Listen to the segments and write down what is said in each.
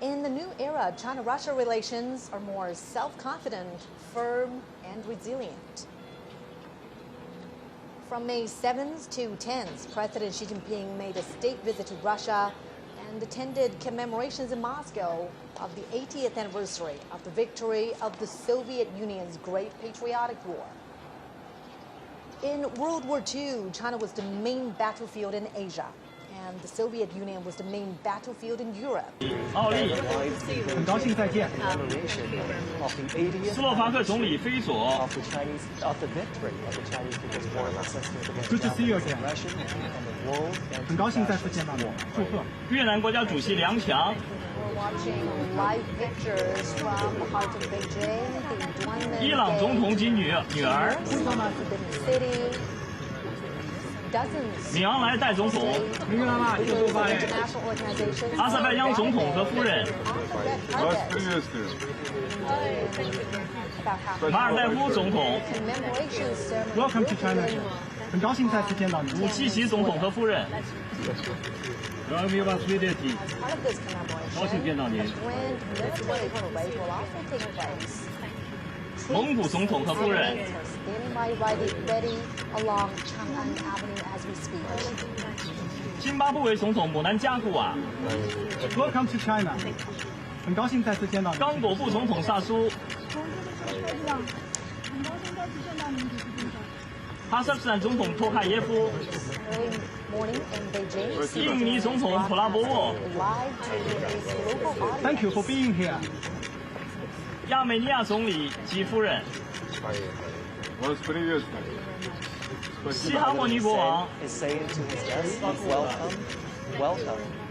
In the new era, China-Russia relations are more self-confident, firm, and resilient. From May 7th to 10th, President Xi Jinping made a state visit to Russia and attended commemorations in Moscow of the 80th anniversary of the victory of the Soviet Union's Great Patriotic War. In World War II, China was the main battlefield in Asia, and the Soviet Union was the main battlefield in Europe. 奥利，很高兴再见。斯洛伐克总理菲佐。Good to see you again. 很高兴再次见到你，祝贺。越南国家主席梁强。 伊朗总统及女儿。米昂莱代总统。阿塞拜疆总统和夫人。马尔代夫总统。Welcome to China. 很高兴再次见到你。武契奇总统和夫人。 高兴见到您。蒙古总统和夫人。津巴布韦总统姆南加古瓦。Welcome to China. 很高兴再次见到你。刚果布总统萨苏。哈萨克斯坦总统托卡耶夫。 印尼总统普拉博沃。Thank you for being here. 亚美尼亚总理及夫人。西哈莫尼国王。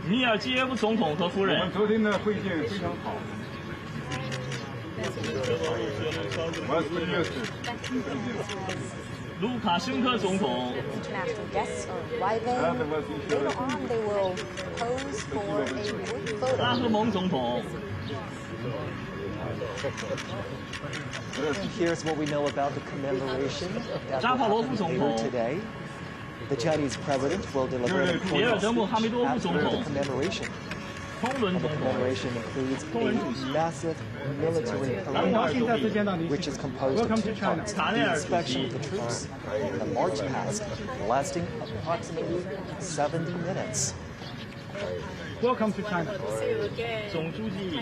米尔基耶夫总统和夫人。我们昨天的会见非常好。卢卡申科总统。拉赫蒙总统。 Here's what we know about the commemoration that will happen later today. The Chinese president will deliver an important speech after the commemoration. And the commemoration includes a massive military parade, which is composed of two parts: the inspection of the troops and the march past, lasting approximately 70 minutes. Welcome to China. 总书记。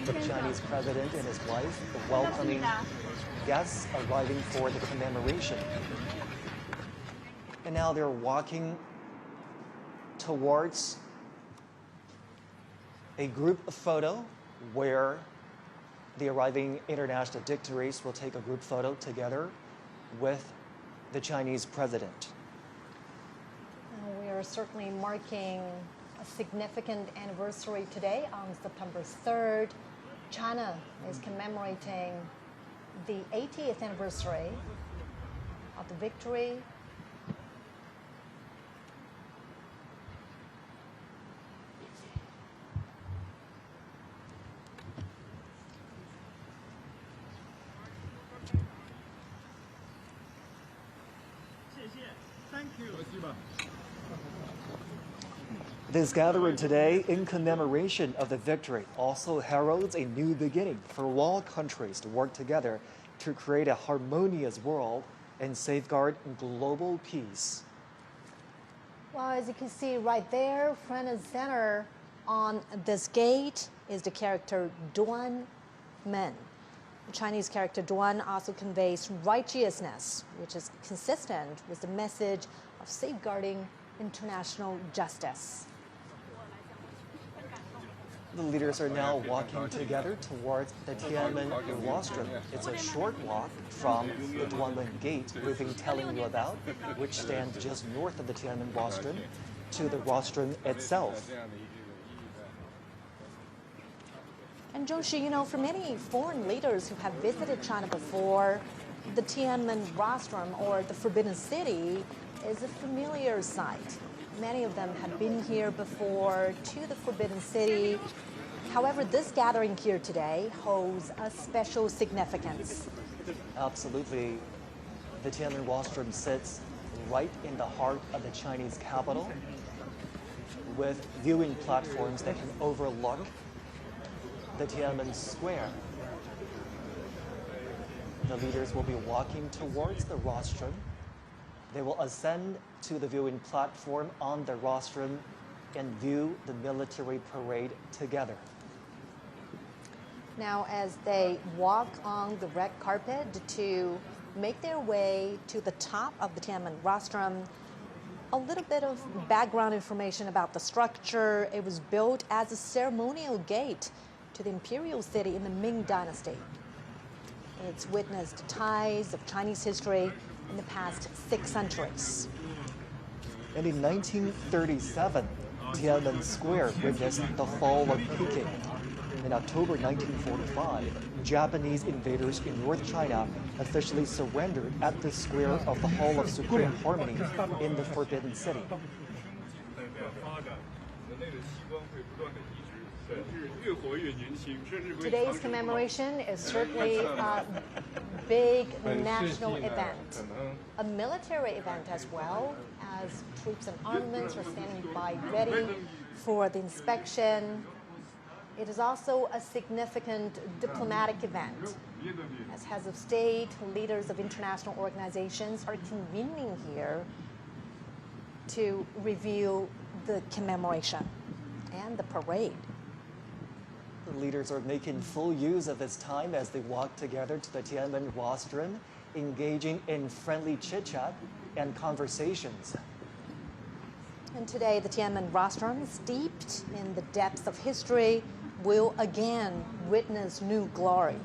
The Chinese president and his wife welcoming guests arriving for the commemoration. And now they're walking towards a group photo where the arriving international dignitaries will take a group photo together with the Chinese president. We are certainly marking a significant anniversary today on September 3rd. China is commemorating the 80th anniversary of the victory. Thank you. This gathering today in commemoration of the victory also heralds a new beginning for all countries to work together to create a harmonious world and safeguard global peace. Well, as you can see right there, front and center on this gate is the character Duan Men. The Chinese character Duan also conveys righteousness, which is consistent with the message of safeguarding international justice. The leaders are now walking together towards the Tiananmen rostrum. It's a short walk from the Duanmen Gate we've been telling you about, which stands just north of the Tiananmen rostrum, to the rostrum itself. And Zhongxi, you know, for many foreign leaders who have visited China before, the Tiananmen rostrum, or the Forbidden City, is a familiar sight. Many of them had been here before to the Forbidden City. However, this gathering here today holds a special significance. Absolutely. The Tiananmen rostrum sits right in the heart of the Chinese capital, with viewing platforms that can overlook the Tiananmen Square. The leaders will be walking towards the rostrum. They will ascend to the viewing platform on the rostrum and view the military parade together. Now, as they walk on the red carpet to make their way to the top of the Tiananmen rostrum, a little bit of background information about the structure. It was built as a ceremonial gate to the imperial city in the Ming Dynasty. It's witnessed ties of Chinese history in the past 6 centuries. And in 1937, Tiananmen Square witnessed the fall of Peking. In October 1945, Japanese invaders in North China officially surrendered at the square of the Hall of Supreme Harmony in the Forbidden City. Today's commemoration is certainly a big national event, a military event as well, as troops and armaments are standing by ready for the inspection. It is also a significant diplomatic event, as heads of state, leaders of international organizations are convening here to review the commemoration and the parade. The leaders are making full use of this time as they walk together to the Tiananmen rostrum, engaging in friendly chit-chat and conversations. And today, the Tiananmen rostrum, steeped in the depths of history, will again witness new glory.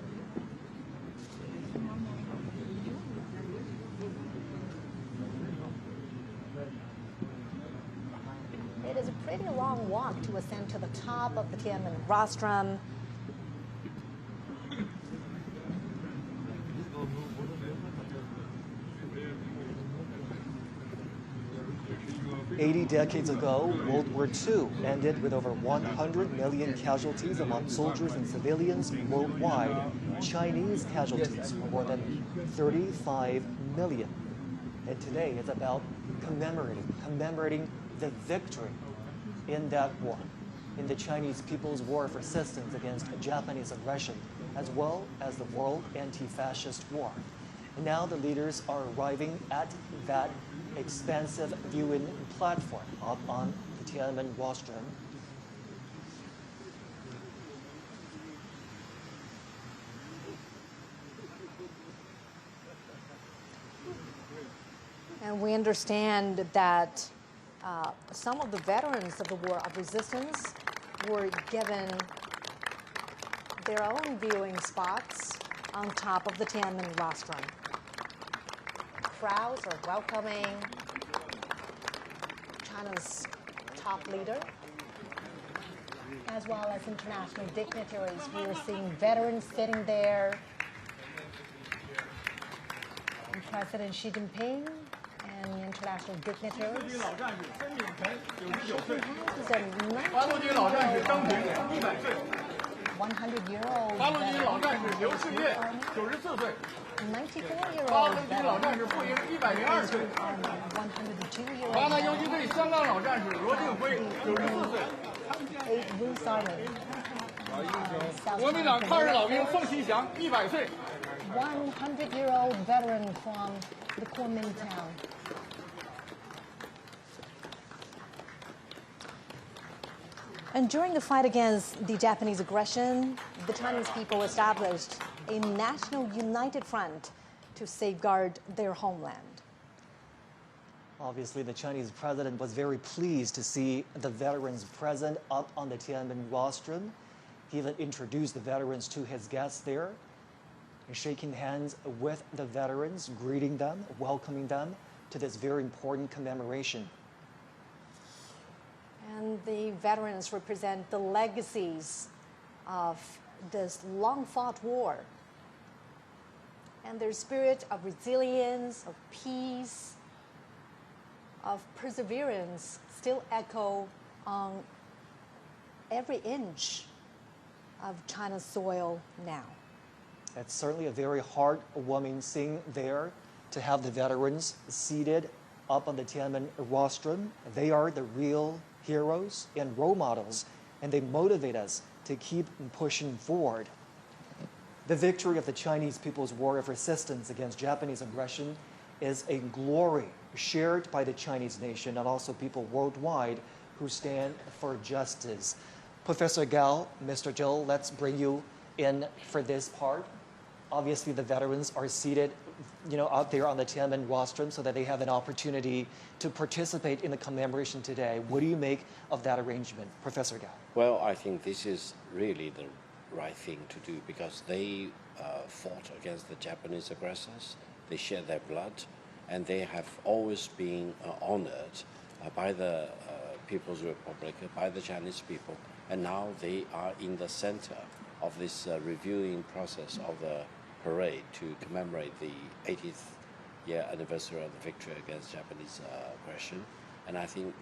It is a pretty long walk to ascend to the top of the Tiananmen rostrum. "80 decades ago, World War II ended with over 100 million casualties among soldiers and civilians worldwide. Chinese casualties were more than 35 million. And today is about commemorating the victory in that war, in the Chinese People's War of Resistance against Japanese aggression, as well as the World Anti-Fascist War. And now the leaders are arriving at that expansive viewing platform up on the Tiananmen rostrum. And we understand that some of the veterans of the War of Resistance were given their own viewing spots on top of the Tiananmen rostrum. Crowds are welcoming China's top leader, as well as international dignitaries. We are seeing veterans sitting there, and President Xi Jinping and international dignitaries. 100-year-old 94-year-old 102-year-old 华南游击队香港老战士罗定辉94岁。国民党抗日老兵凤西祥100岁。 100-year-old veteran from the Kuomintang. And during the fight against the Japanese aggression, the Chinese people established a national united front to safeguard their homeland. Obviously, the Chinese president was very pleased to see the veterans present up on the Tiananmen rostrum. He even introduced the veterans to his guests there, and shaking hands with the veterans, greeting them, welcoming them to this very important commemoration. And the veterans represent the legacies of this long-fought war. And their spirit of resilience, of peace, of perseverance still echo on every inch of China's soil now. It's certainly a very heartwarming thing there to have the veterans seated up on the Tiananmen rostrum. They are the real heroes and role models, and they motivate us to keep pushing forward. The victory of the Chinese People's War of Resistance against Japanese aggression is a glory shared by the Chinese nation and also people worldwide who stand for justice. Professor Gao, Mr. Zhou, let's bring you in for this part. Obviously, the veterans are seated, out there on the Tiananmen rostrum so that they have an opportunity to participate in the commemoration today. What do you make of that arrangement, Professor Gao? Well, I think this is really the right thing to do because they fought against the Japanese aggressors. They shed their blood, and they have always been honored by the People's Republic, by the Chinese people, and now they are in the center of this reviewing process of the parade to commemorate the 80th year anniversary of the victory against Japanese aggression. And I think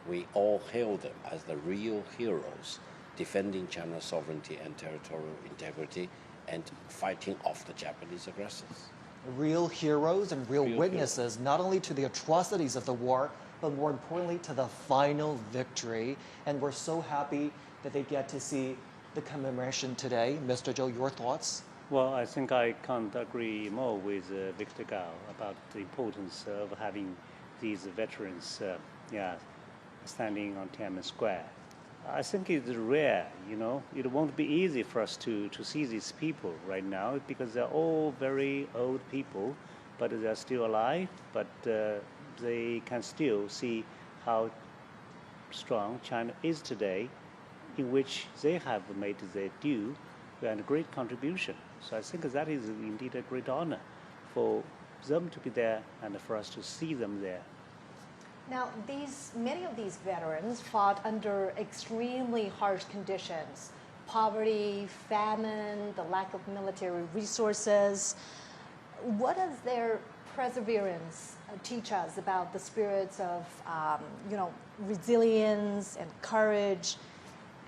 we all hail them as the real heroes defending China's sovereignty and territorial integrity and fighting off the Japanese aggressors. Real heroes and real witnesses, not only to the atrocities of the war, but more importantly to the final victory. And we're so happy that they get to see the commemoration today. Mr. Zhou, your thoughts? Well, I think I can't agree more with Victor Gao about the importance of having these veterans standing on Tiananmen Square. I think it's rare, It won't be easy for us to see these people right now because they're all very old people, but they're still alive, but they can still see how strong China is today, in which they have made their due and a great contribution. So I think that is indeed a great honor for them to be there and for us to see them there. Now, many of these veterans fought under extremely harsh conditions: poverty, famine, the lack of military resources. What does their perseverance teach us about the spirits of, resilience and courage?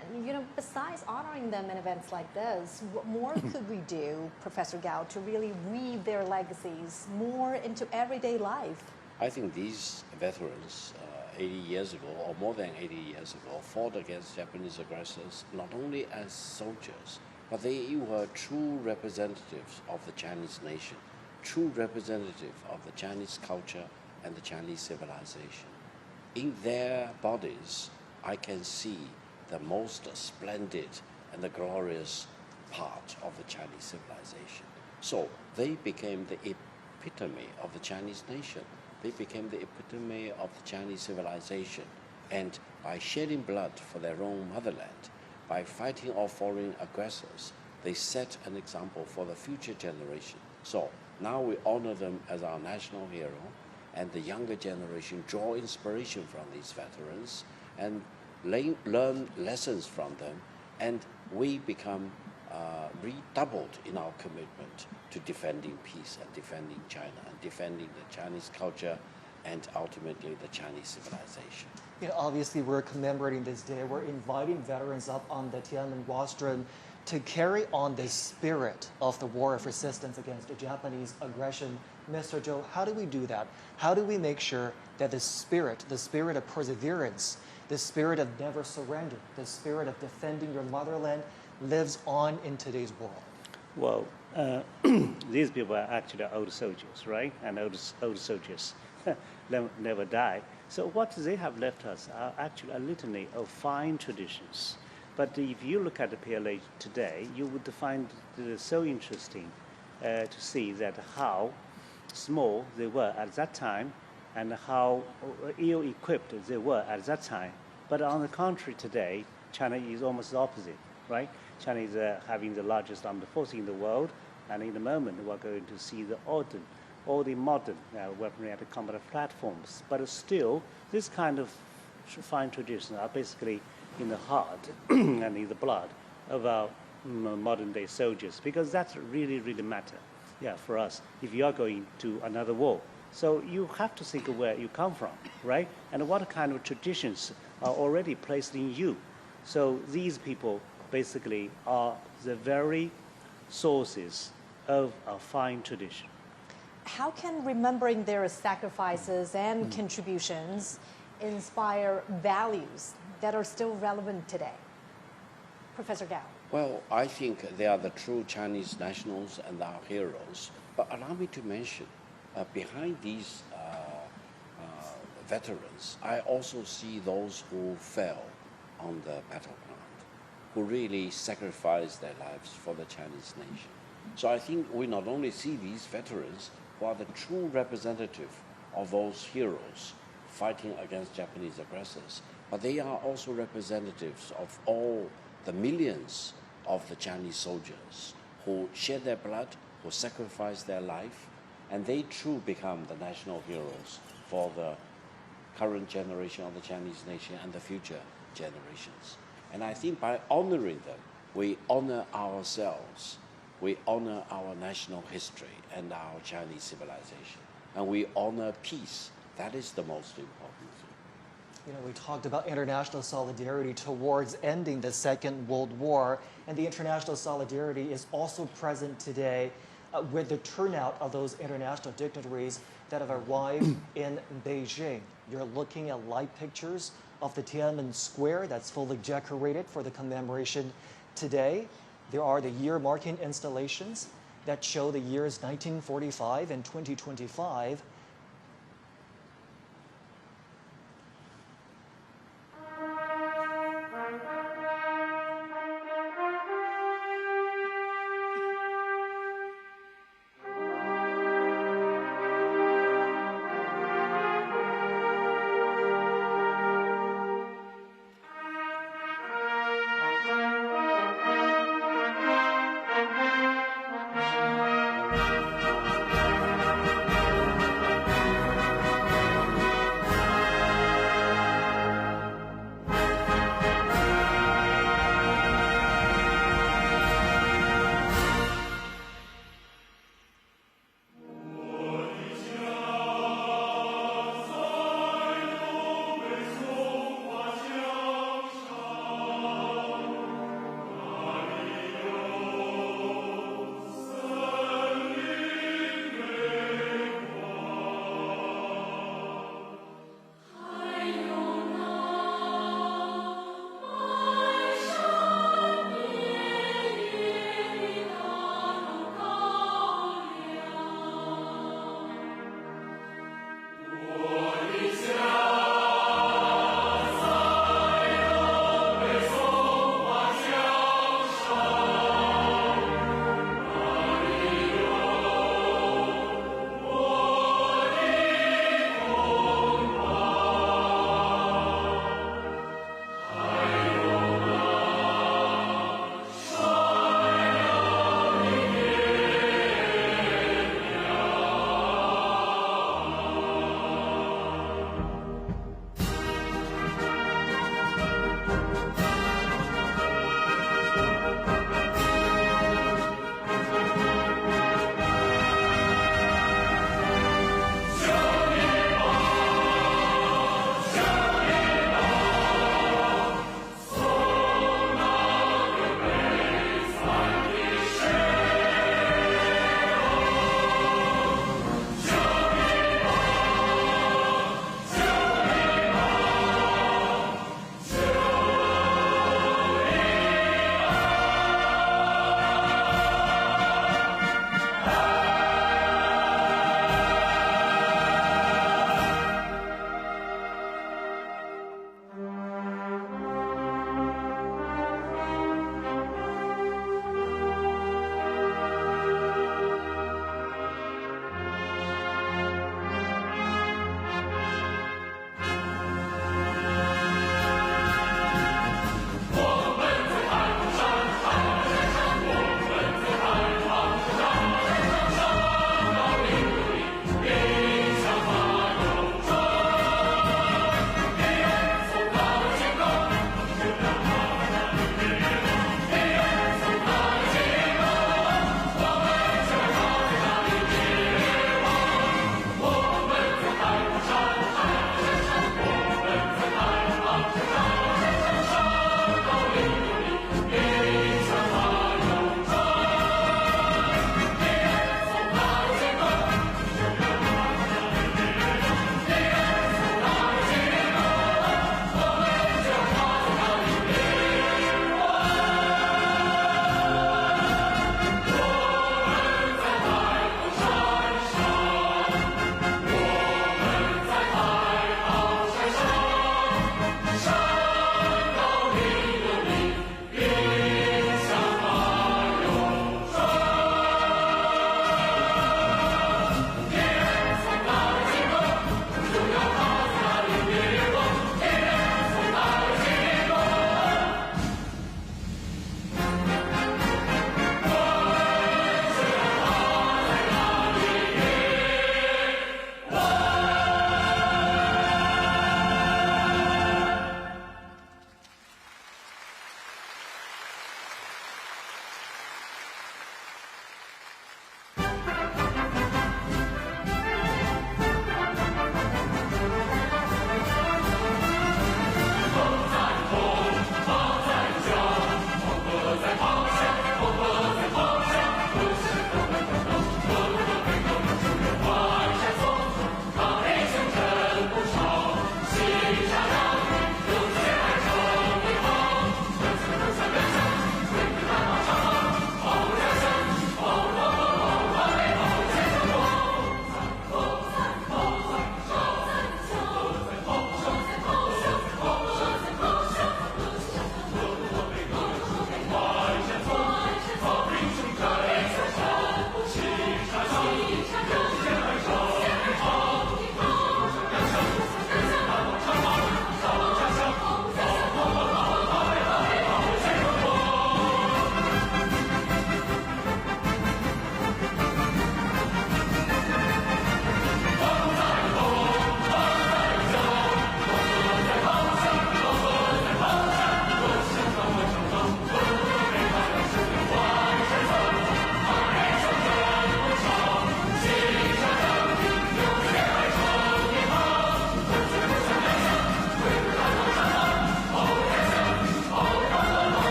And, besides honoring them in events like this, what more could we do, Professor Gao, to really weave their legacies more into everyday life? I think these veterans 80 years ago, or more than 80 years ago, fought against Japanese aggressors not only as soldiers, but they were true representatives of the Chinese nation, true representative of the Chinese culture and the Chinese civilization. In their bodies, I can see the most splendid and the glorious part of the Chinese civilization. So they became the epitome of the Chinese nation. They became the epitome of the Chinese civilization. And by shedding blood for their own motherland, by fighting off foreign aggressors, they set an example for the future generation. So now we honor them as our national hero, and the younger generation draw inspiration from these veterans and learn lessons from them, and we become redoubled in our commitment to defending peace and defending China and defending the Chinese culture and ultimately the Chinese civilization. Obviously, we're commemorating this day. We're inviting veterans up on the Tiananmen rostrum to carry on the spirit of the war of resistance against the Japanese aggression. Mr. Zhou, how do we do that? How do we make sure that the spirit of perseverance, the spirit of never surrender, the spirit of defending your motherland lives on in today's world? Well, these people are actually old soldiers, right? And old soldiers never die. So what they have left us are actually a litany of fine traditions. But if you look at the PLA today, you would find it so interesting to see that how small they were at that time and how ill-equipped they were at that time. But on the contrary, today, China is almost the opposite, right? China is having the largest armed force in the world, and in a moment we're going to see all the modern weaponry and combat platforms. But still, this kind of fine traditions are basically in the heart and in the blood of our modern-day soldiers, because that's really, really matter, for us, if you are going to another war. So you have to think of where you come from, right? And what kind of traditions are already placed in you. So these people basically are the very sources of our fine tradition. how can remembering their sacrifices and contributions inspire values that are still relevant today? Professor Gao. Well, I think they are the true Chinese nationals and our heroes. But allow me to mention, behind these veterans, I also see those who fell on the battleground, who really sacrificed their lives for the Chinese nation. So I think we not only see these veterans who are the true representative of those heroes fighting against Japanese aggressors, but they are also representatives of all the millions of the Chinese soldiers who shed their blood, who sacrificed their life, and they too become the national heroes for the current generation of the Chinese nation and the future generations. And I think by honoring them, we honor ourselves, we honor our national history and our Chinese civilization, and we honor peace. That is the most important thing. You know, we talked about international solidarity towards ending the Second World War, and the international solidarity is also present today with the turnout of those international dignitaries that have arrived in Beijing. You're looking at live pictures of the Tiananmen Square that's fully decorated for the commemoration today. There are the year-marking installations that show the years 1945 and 2025.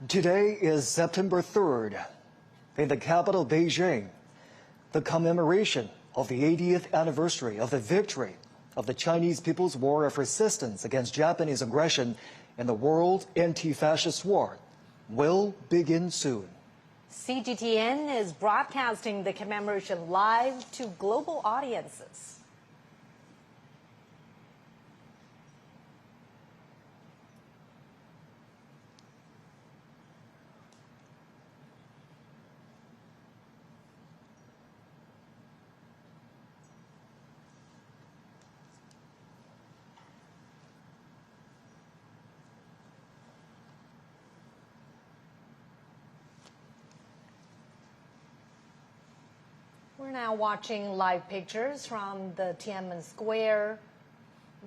Today is September 3rd. In the capital, Beijing, the commemoration of the 80th anniversary of the victory of the Chinese People's War of Resistance against Japanese aggression in the World Anti-Fascist War will begin soon. CGTN is broadcasting the commemoration live to global audiences. We're now watching live pictures from the Tiananmen Square.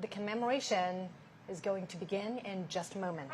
The commemoration is going to begin in just a moment.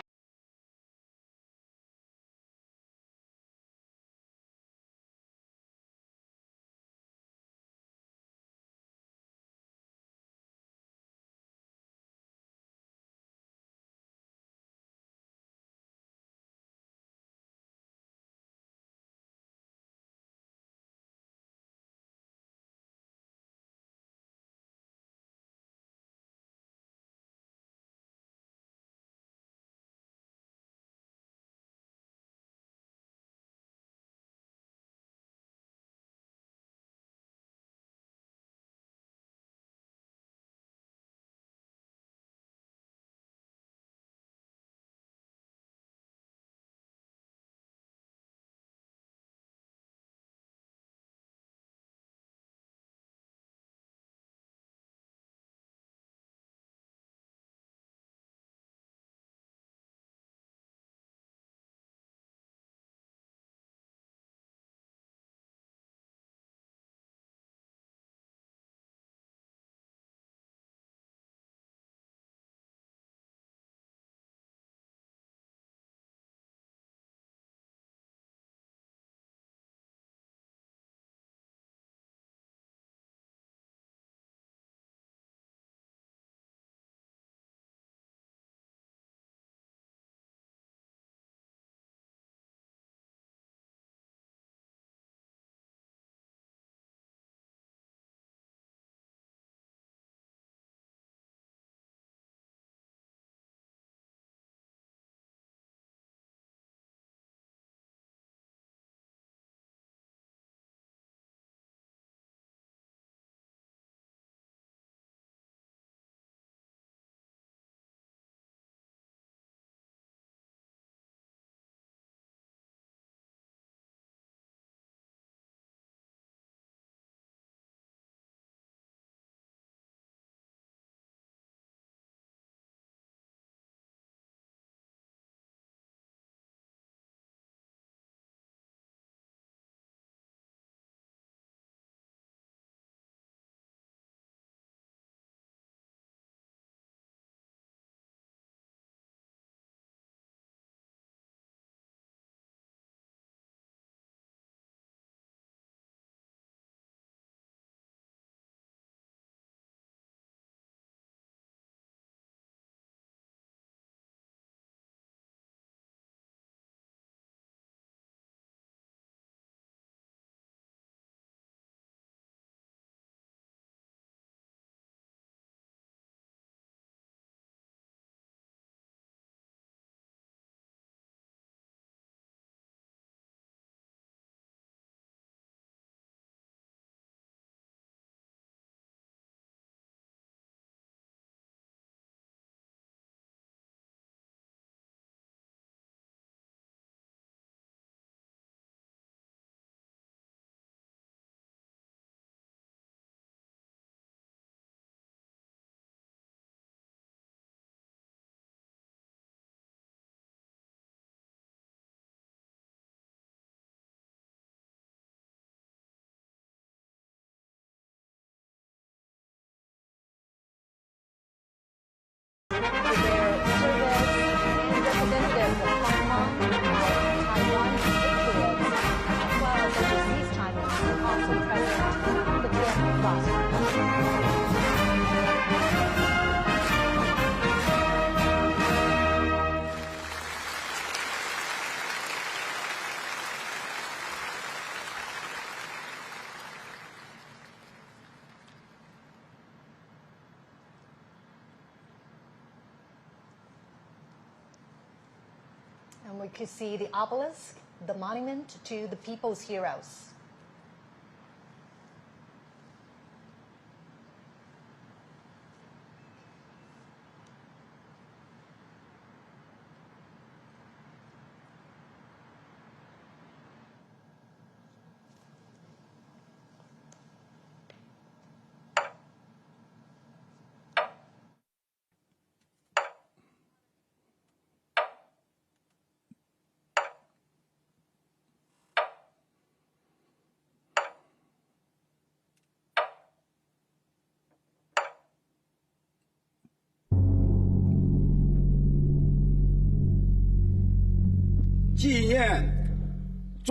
And we could see the obelisk, the monument to the people's heroes.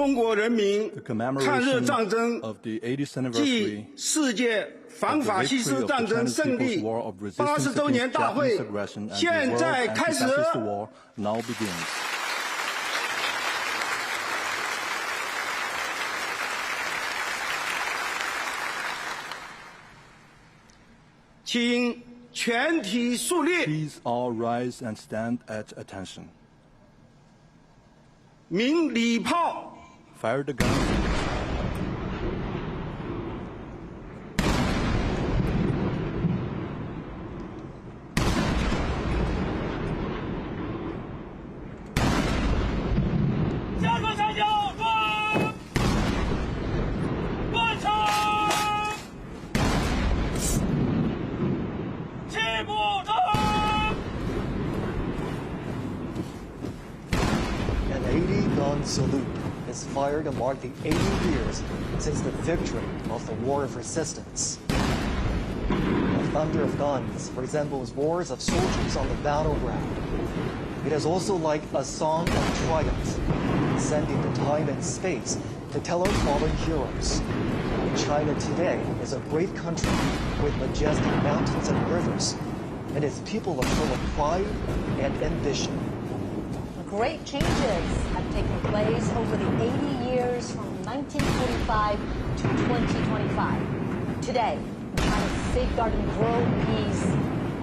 The commemoration of the 80th anniversary of the victory of the Chinese People's War of Resistance against Japanese aggression and the World Anti-Fascist War now begins. Please all rise and stand at attention. Fire the gun. Salute is fired to mark the 80 years since the victory of the War of Resistance. The thunder of guns resembles roars of soldiers on the battleground. It is also like a song of triumph, sending the time and space to tell our fallen heroes. China today is a great country with majestic mountains and rivers, and its people are full of pride and ambition. Great changes have taken place over the 80 years from 1945 to 2025. Today, China is safeguarding world peace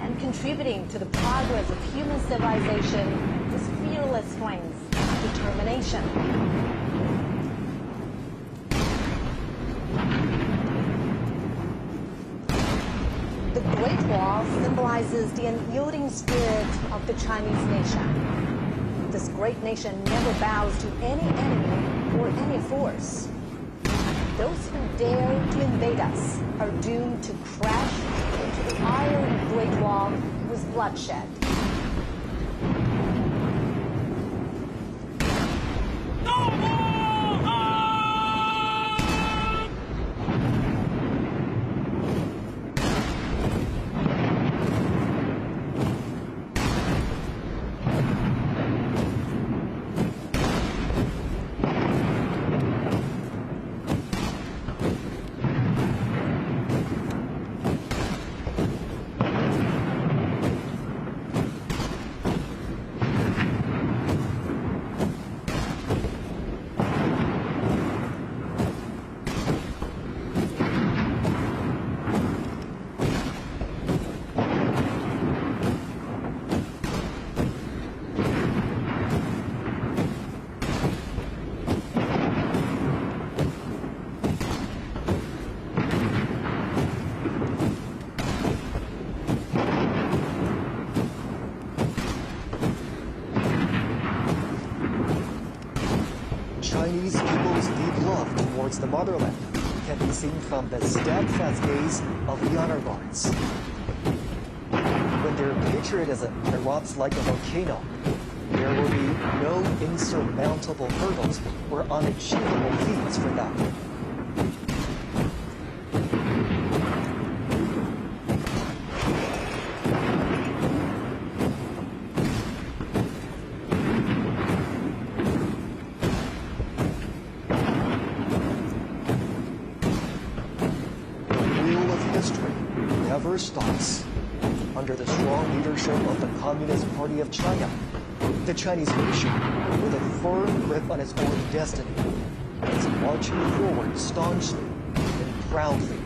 and contributing to the progress of human civilization with fearless strength and determination. The Great Wall symbolizes the unyielding spirit of the Chinese nation. This great nation never bows to any enemy or any force. Those who dare to invade us are doomed to crash into the iron Great Wall with bloodshed. Chinese people's deep love towards the motherland can be seen from the steadfast gaze of the honor guards. When their patriotism erupts like a volcano, there will be no insurmountable hurdles or unachievable feats for them. Never stops. Under the strong leadership of the Communist Party of China, the Chinese nation, with a firm grip on its own destiny, is marching forward staunchly and proudly.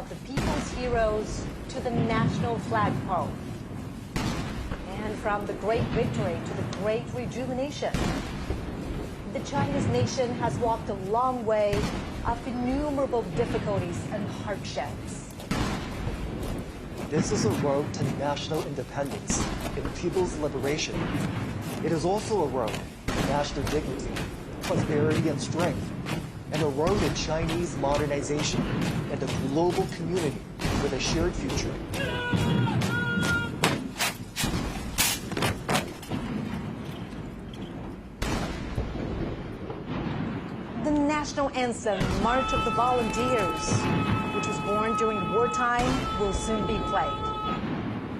of the people's heroes to the national flagpole. And from the great victory to the great rejuvenation, the Chinese nation has walked a long way of innumerable difficulties and hardships. This is a road to national independence and people's liberation. It is also a road to national dignity, prosperity, and strength, and a road to Chinese modernization and a global community with a shared future. The national anthem, March of the Volunteers, which was born during wartime, will soon be played.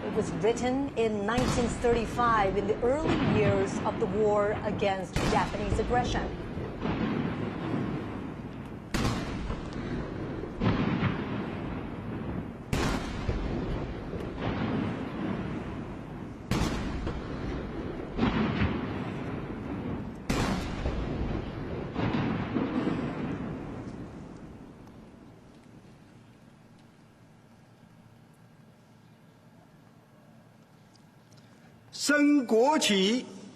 It was written in 1935 in the early years of the war against Japanese aggression.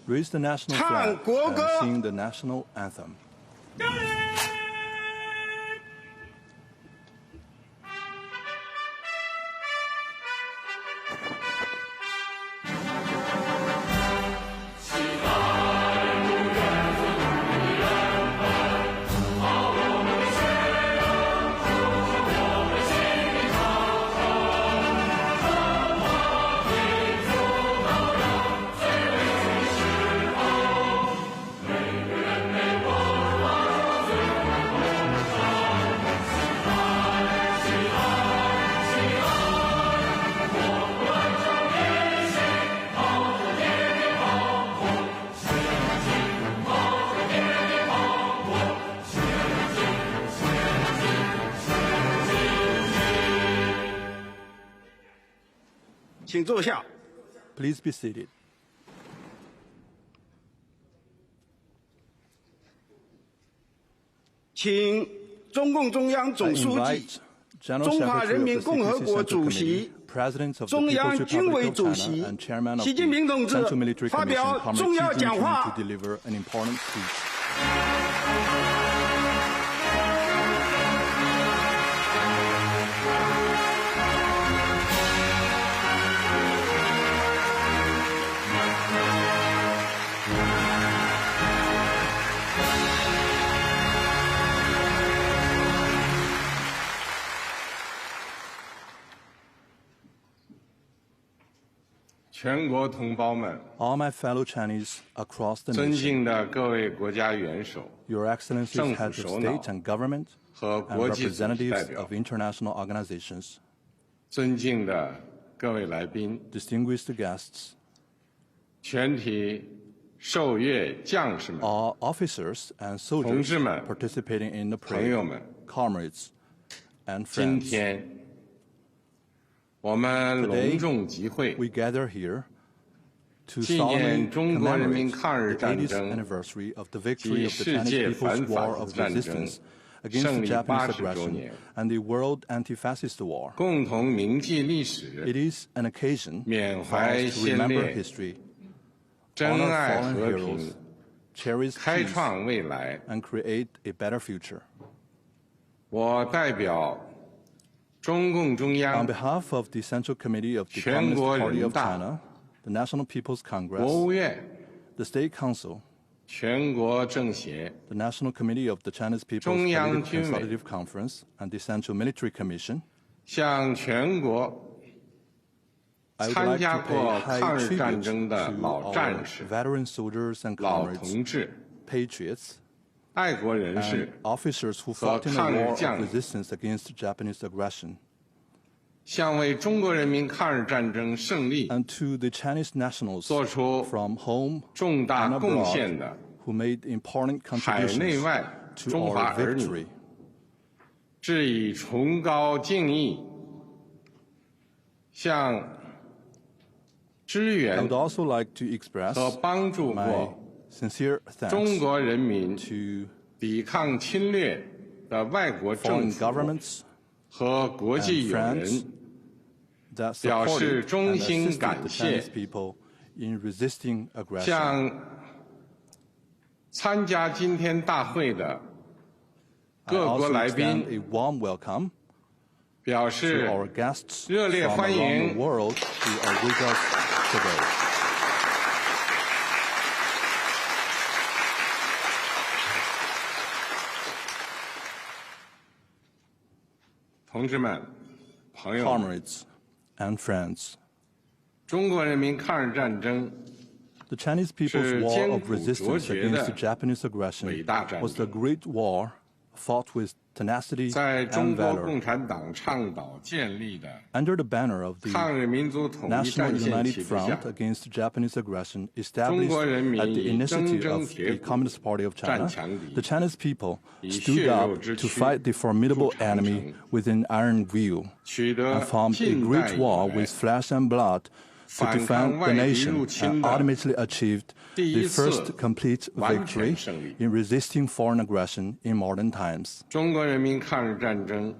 Raise the national flag and sing the national anthem. Please be seated. I invite General Secretary of the 62nd Committee, President of the People's Republic of China, and Chairman of the Central Military Commission, Comrade Xi Jinping, to deliver an important speech. All my fellow Chinese across the nation, Your Excellencies, heads of state and government, and representatives of international organizations, distinguished guests, all officers and soldiers participating in the parade, comrades and friends. Today, we gather here to solemnly commemorate the 80th anniversary of the victory of the Chinese People's War of Resistance against the Japanese aggression and the World Anti-Fascist War. It is an occasion for us to remember history, honor fallen heroes, cherish peace, and create a better future. On behalf of the Central Committee of the Communist Party of China, the National People's Congress, the State Council, the National Committee of the Chinese People's Political Consultative Conference, and the Central Military Commission, I would like to pay high tribute to our veteran soldiers and comrades, patriots, and officers who fought in the war of resistance against Japanese aggression, and to the Chinese nationals from home and abroad who made important contributions to our victory. I would also like to express my sincere thanks to foreign governments 和国际友人表示衷心感谢，向参加今天大会的各国来宾表示热烈欢迎。同志们、朋友们 Comrades and friends, 中国人民抗日战争 the Chinese people's war of resistance against the Japanese aggression was the Great War fought with tenacity and valor. Under the banner of the National United Front against Japanese aggression, established at the initiative of the Communist Party of China, the Chinese people stood up to fight the formidable enemy with an iron will and formed a great war with flesh and blood to defend the nation and ultimately achieved the first complete victory in resisting foreign aggression in modern times. The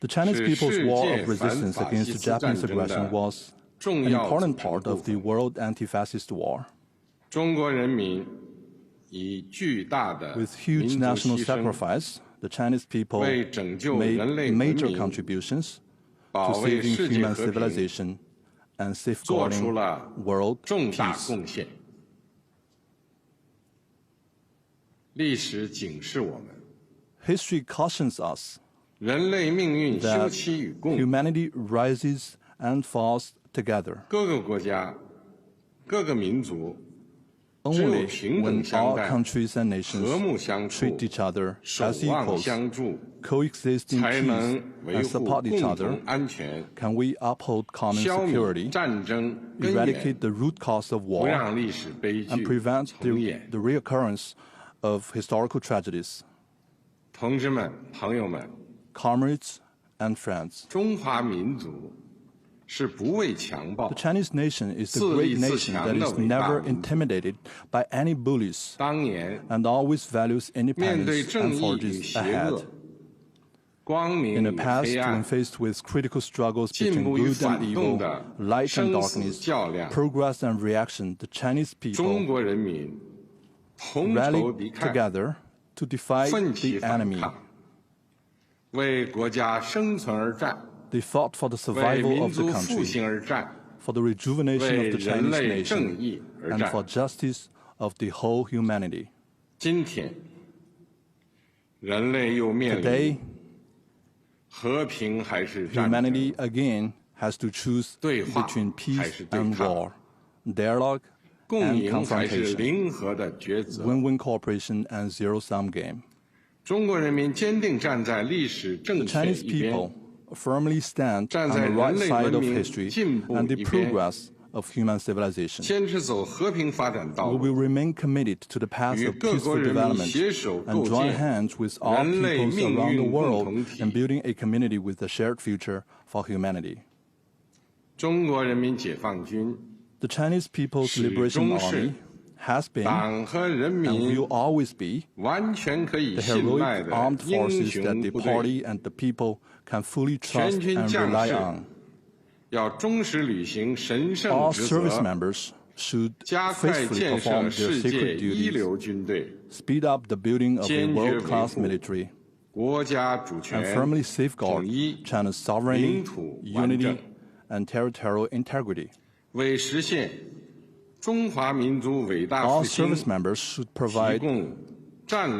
Chinese people's war of resistance against Japanese aggression was an important part of the world anti-fascist war. With huge national sacrifice, the Chinese people made major contributions to saving human civilization and safeguarding world peace. History cautions us that humanity rises and falls together. Only when all countries and nations treat each other as equals, coexist in peace and support each other, can we uphold common security, eradicate the root cause of war, and prevent the reoccurrence of historical tragedies. Comrades and friends, the Chinese nation is the great nation that is never intimidated by any bullies and always values independence and forges ahead. In the past, when faced with critical struggles between good and evil, light and darkness, progress and reaction, the Chinese people rallied together to defy the enemy. They fought for the survival of the country, for the rejuvenation of the Chinese nation, and for justice of the whole humanity. Today, humanity again has to choose between peace and war, dialogue and confrontation, win-win cooperation and zero-sum game. The Chinese people firmly stand on the right side of history and the progress of human civilization. We will remain committed to the path of peaceful development and join hands with all peoples around the world in building a community with a shared future for humanity. The Chinese People's Liberation Army has been and will always be the heroic armed forces that the party and the people can fully trust and rely on. All service members should faithfully perform their sacred duties, speed up the building of a world-class military, and firmly safeguard China's sovereignty, unity, and territorial integrity. All service members should provide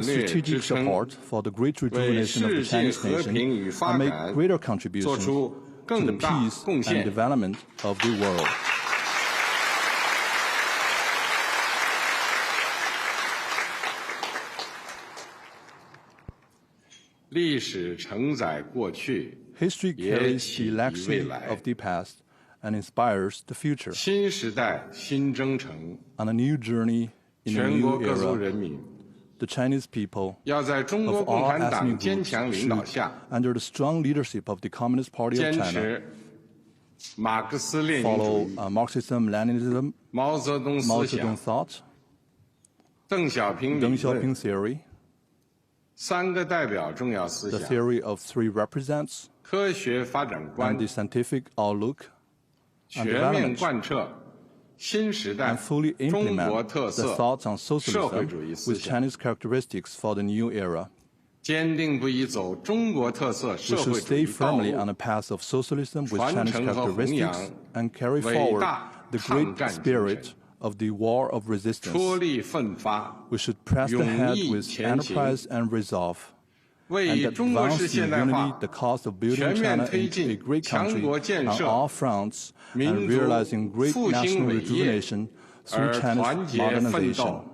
strategic support for the great rejuvenation of the Chinese nation and make greater contributions to the peace and development of the world. History carries the legacy of the past and inspires the future. On a new journey in a new era, the Chinese people of all ethnic groups should, under the strong leadership of the Communist Party of China, follow Marxism-Leninism, Mao Zedong thought, Deng Xiaoping theory, The theory of three represents, and the scientific outlook and development, and fully implement the thoughts on socialism with Chinese characteristics for the new era. We should stay firmly on the path of socialism with Chinese characteristics and carry forward the great spirit of the war of resistance. We should press ahead with enterprise and resolve, and advance in unity the cause of building China into a great country on all fronts and realizing great national rejuvenation through China's modernization.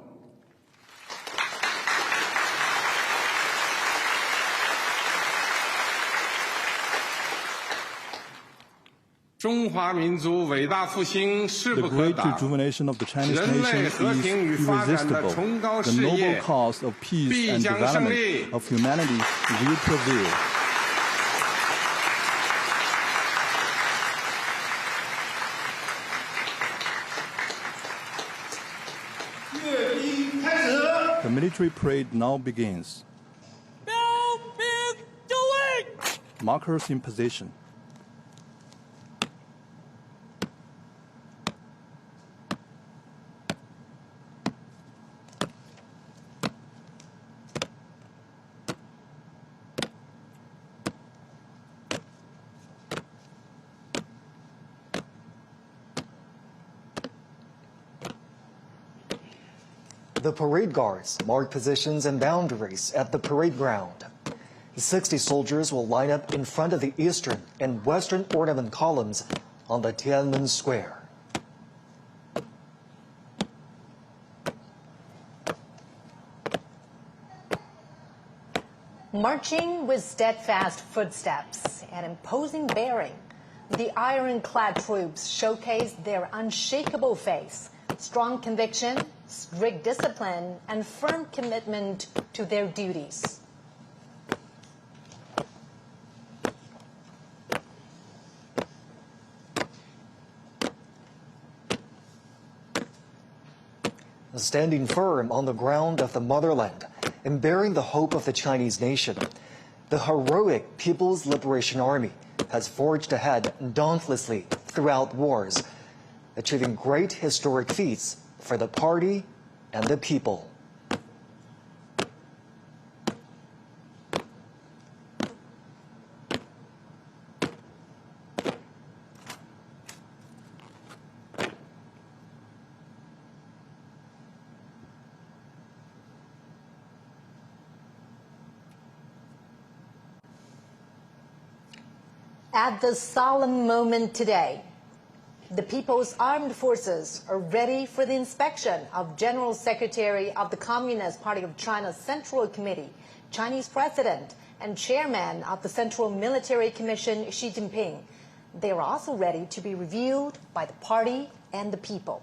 The great rejuvenation of the Chinese nation is irresistible. The noble cause of peace and development of humanity will prevail. The military parade now begins. Markers in position. The parade guards mark positions and boundaries at the parade ground. 60 soldiers will line up in front of the eastern and western ornament columns on the Tiananmen Square. Marching with steadfast footsteps and imposing bearing, the ironclad troops showcase their unshakable faith, strong conviction, strict discipline, and firm commitment to their duties. Standing firm on the ground of the motherland and bearing the hope of the Chinese nation, the heroic People's Liberation Army has forged ahead dauntlessly throughout wars, achieving great historic feats for the party and the people. At this solemn moment today, the People's Armed Forces are ready for the inspection of General Secretary of the Communist Party of China's Central Committee, Chinese President, and Chairman of the Central Military Commission, Xi Jinping. They are also ready to be reviewed by the party and the people.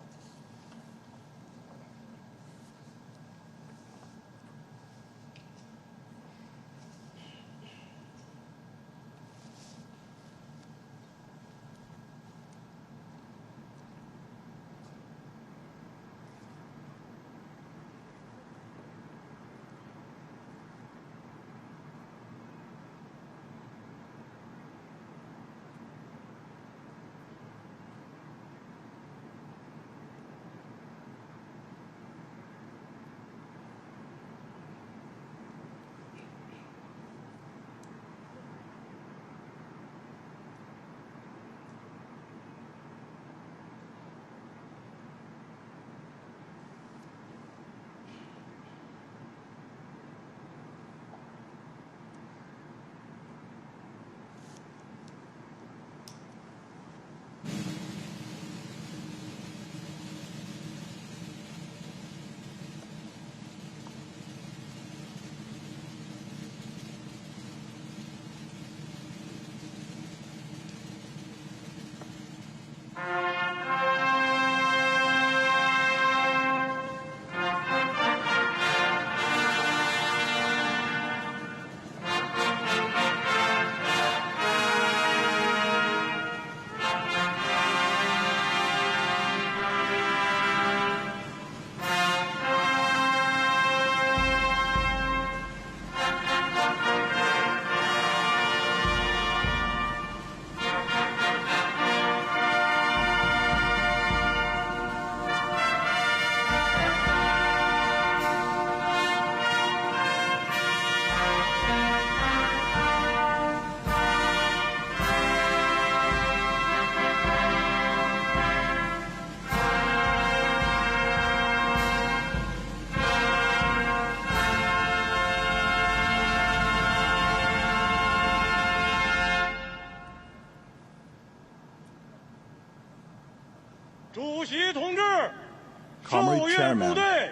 Comrade Chairman, the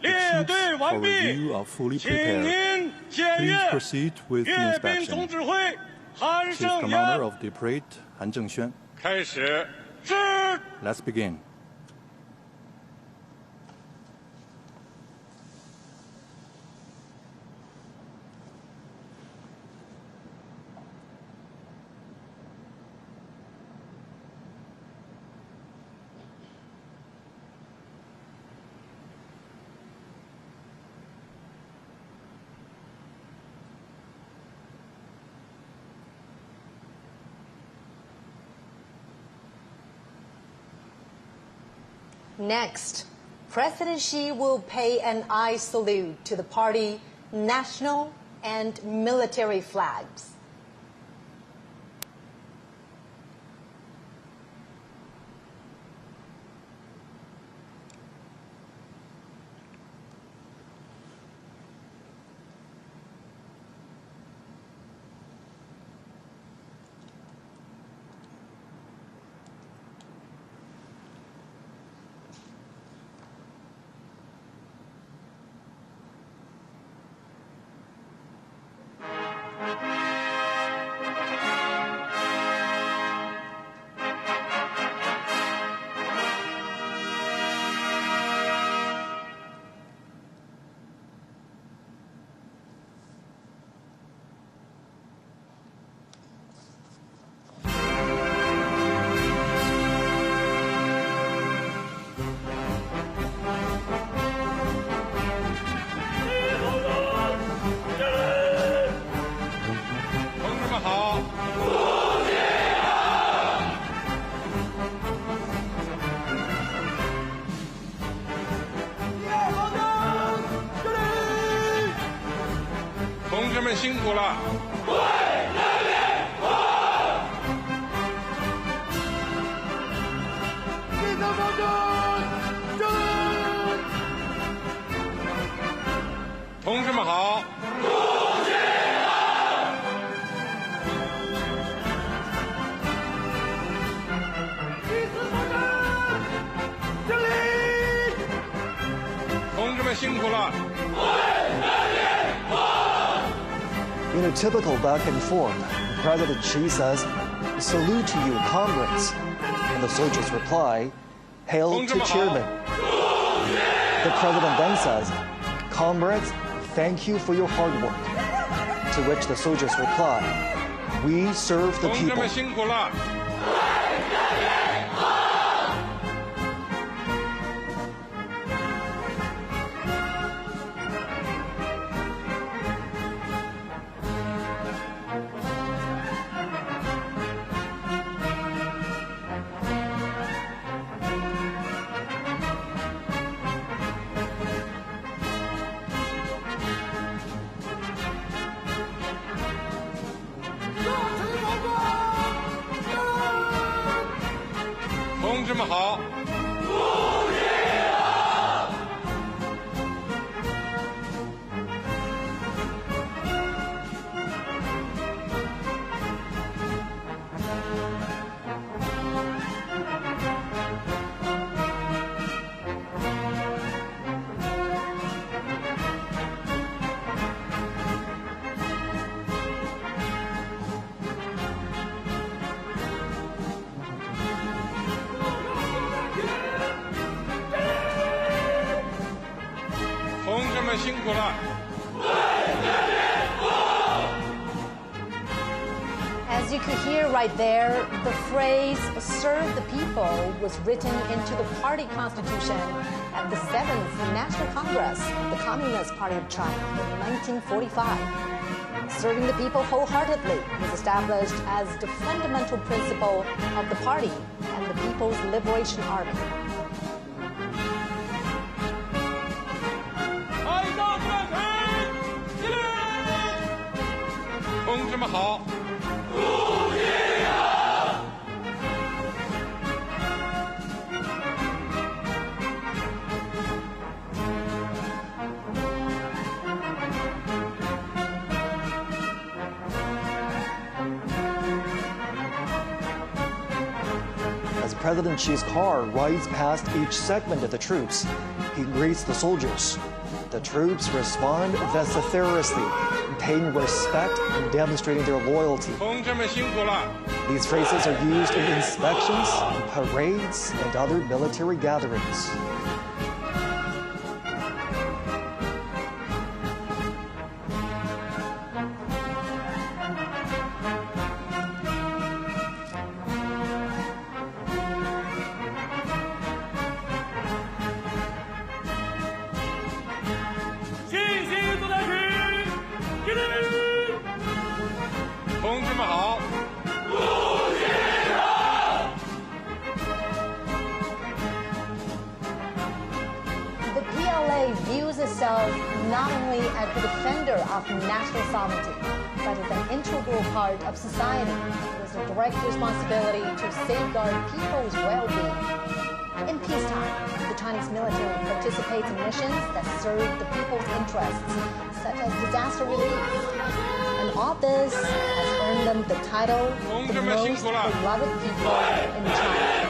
troops for review are fully prepared. Please proceed with the inspection. Chief Commander of the Parade, Han Zhengxuan. Let's begin. Next, President Xi will pay an eye salute to the party national and military flags. In a typical back and forth, President Xi says, "Salute to you, comrades." And the soldiers reply, "Hail to Chairman." The president then says, "Comrades, thank you for your hard work." To which the soldiers reply, "We serve the people." As you could hear right there, the phrase "serve the people" was written into the party constitution at the 7th National Congress of the Communist Party of China in 1945. Serving the people wholeheartedly was established as the fundamental principle of the party and the People's Liberation Army. President Xi's car rides past each segment of the troops, he greets the soldiers. The troops respond vociferously, paying respect and demonstrating their loyalty. These phrases are used in inspections, parades, and other military gatherings. Views itself not only as the defender of national sovereignty, but as an integral part of society with a direct responsibility to safeguard people's well-being. In peacetime, the Chinese military participates in missions that serve the people's interests, such as disaster relief. And all this has earned them the title, the most beloved people in China.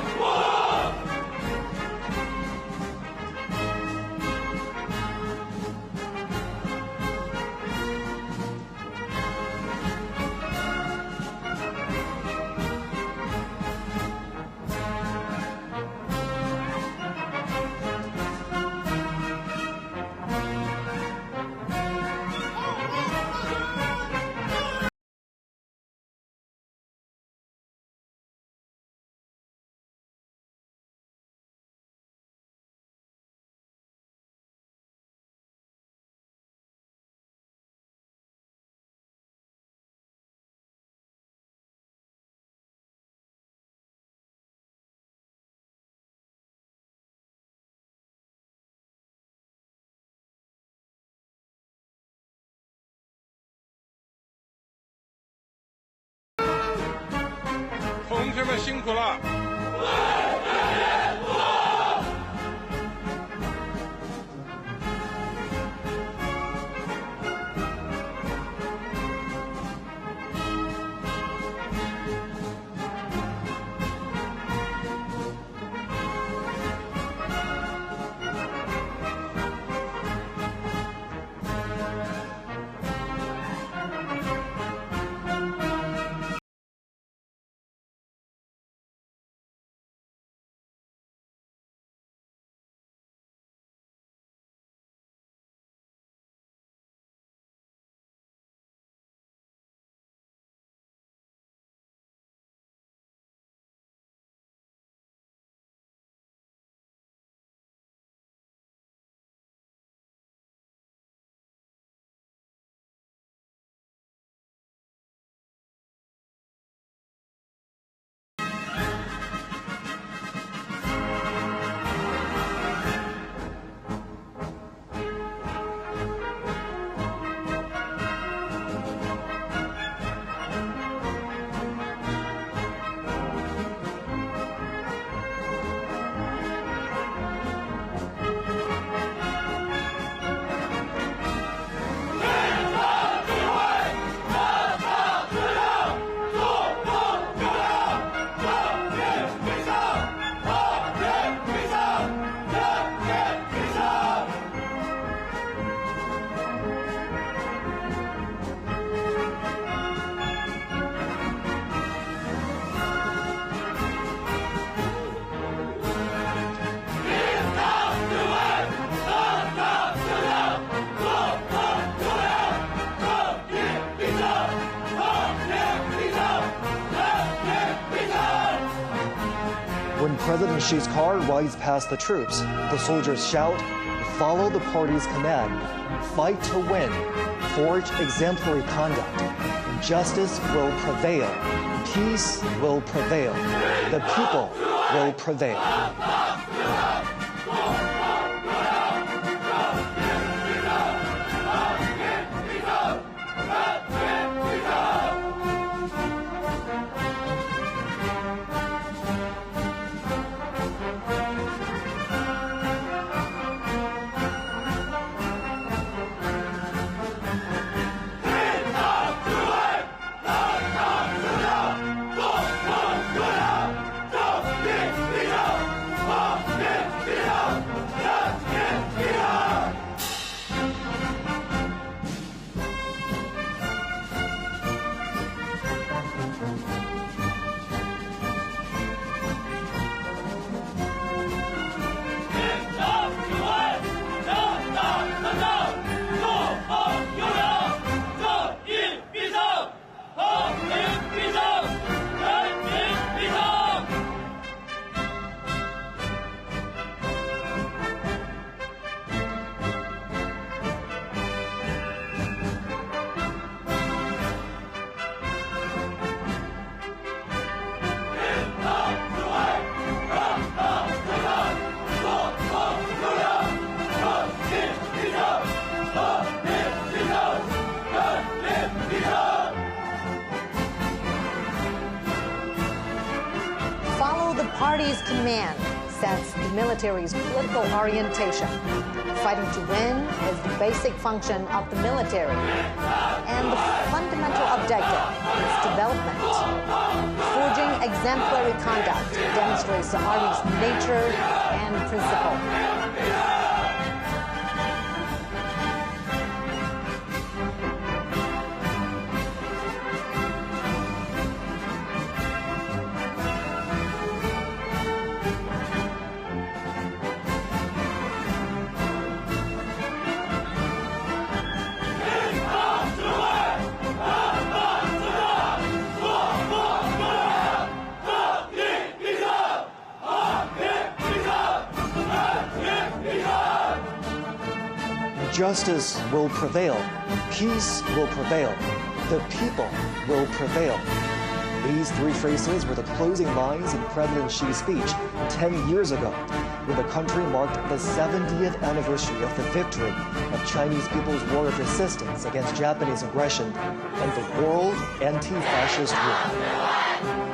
When President Xi's car rides past the troops, the soldiers shout, "Follow the party's command, fight to win, forge exemplary conduct. Justice will prevail, peace will prevail, the people will prevail." command sets the military's political orientation. Fighting to win is the basic function of the military, and the fundamental objective is development. Forging exemplary conduct demonstrates the Army's nature and principle. Justice will prevail. Peace will prevail. The people will prevail. These three phrases were the closing lines in President Xi's speech 10 years ago, when the country marked the 70th anniversary of the victory of Chinese people's war of resistance against Japanese aggression and the World Anti-Fascist War.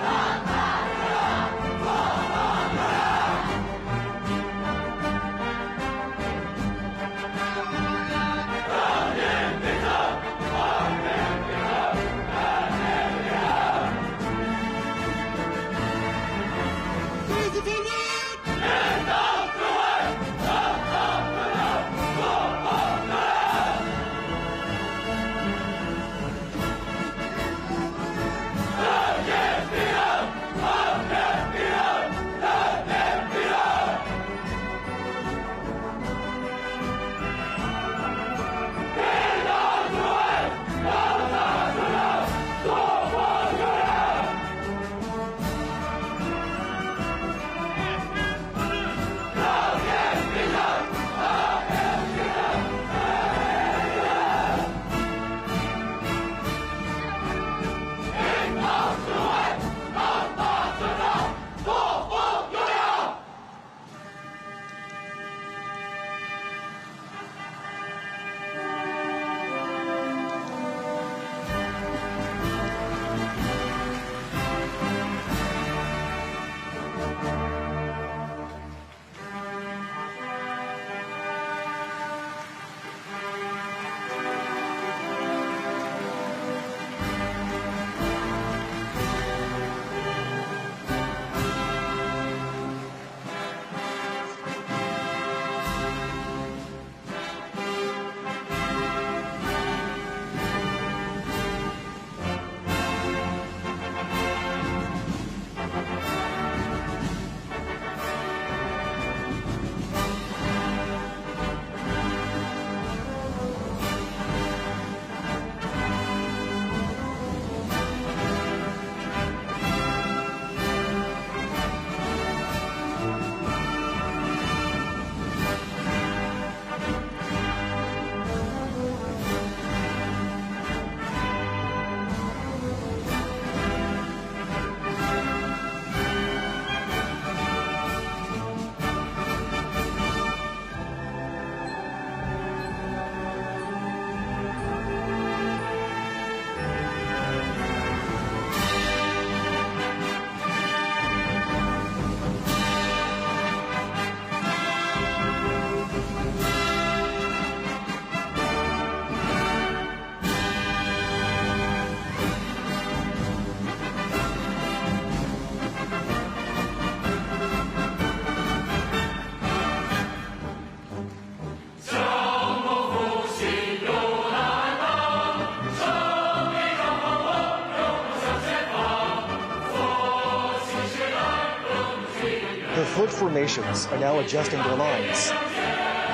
The foot formations are now adjusting their lines.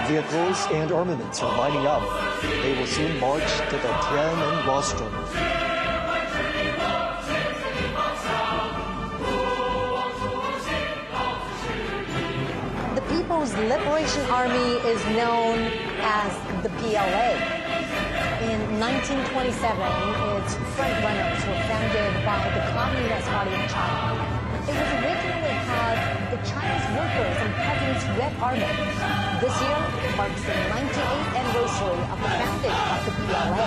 Vehicles and armaments are lining up. They will soon march to the Tiananmen rostrum. The People's Liberation Army is known as the PLA. In 1927, its frontrunners were founded by the Communist Party of China. It was originally called the Chinese Workers and Peasants Red Army. This year marks the 98th anniversary of the founding of the PLA.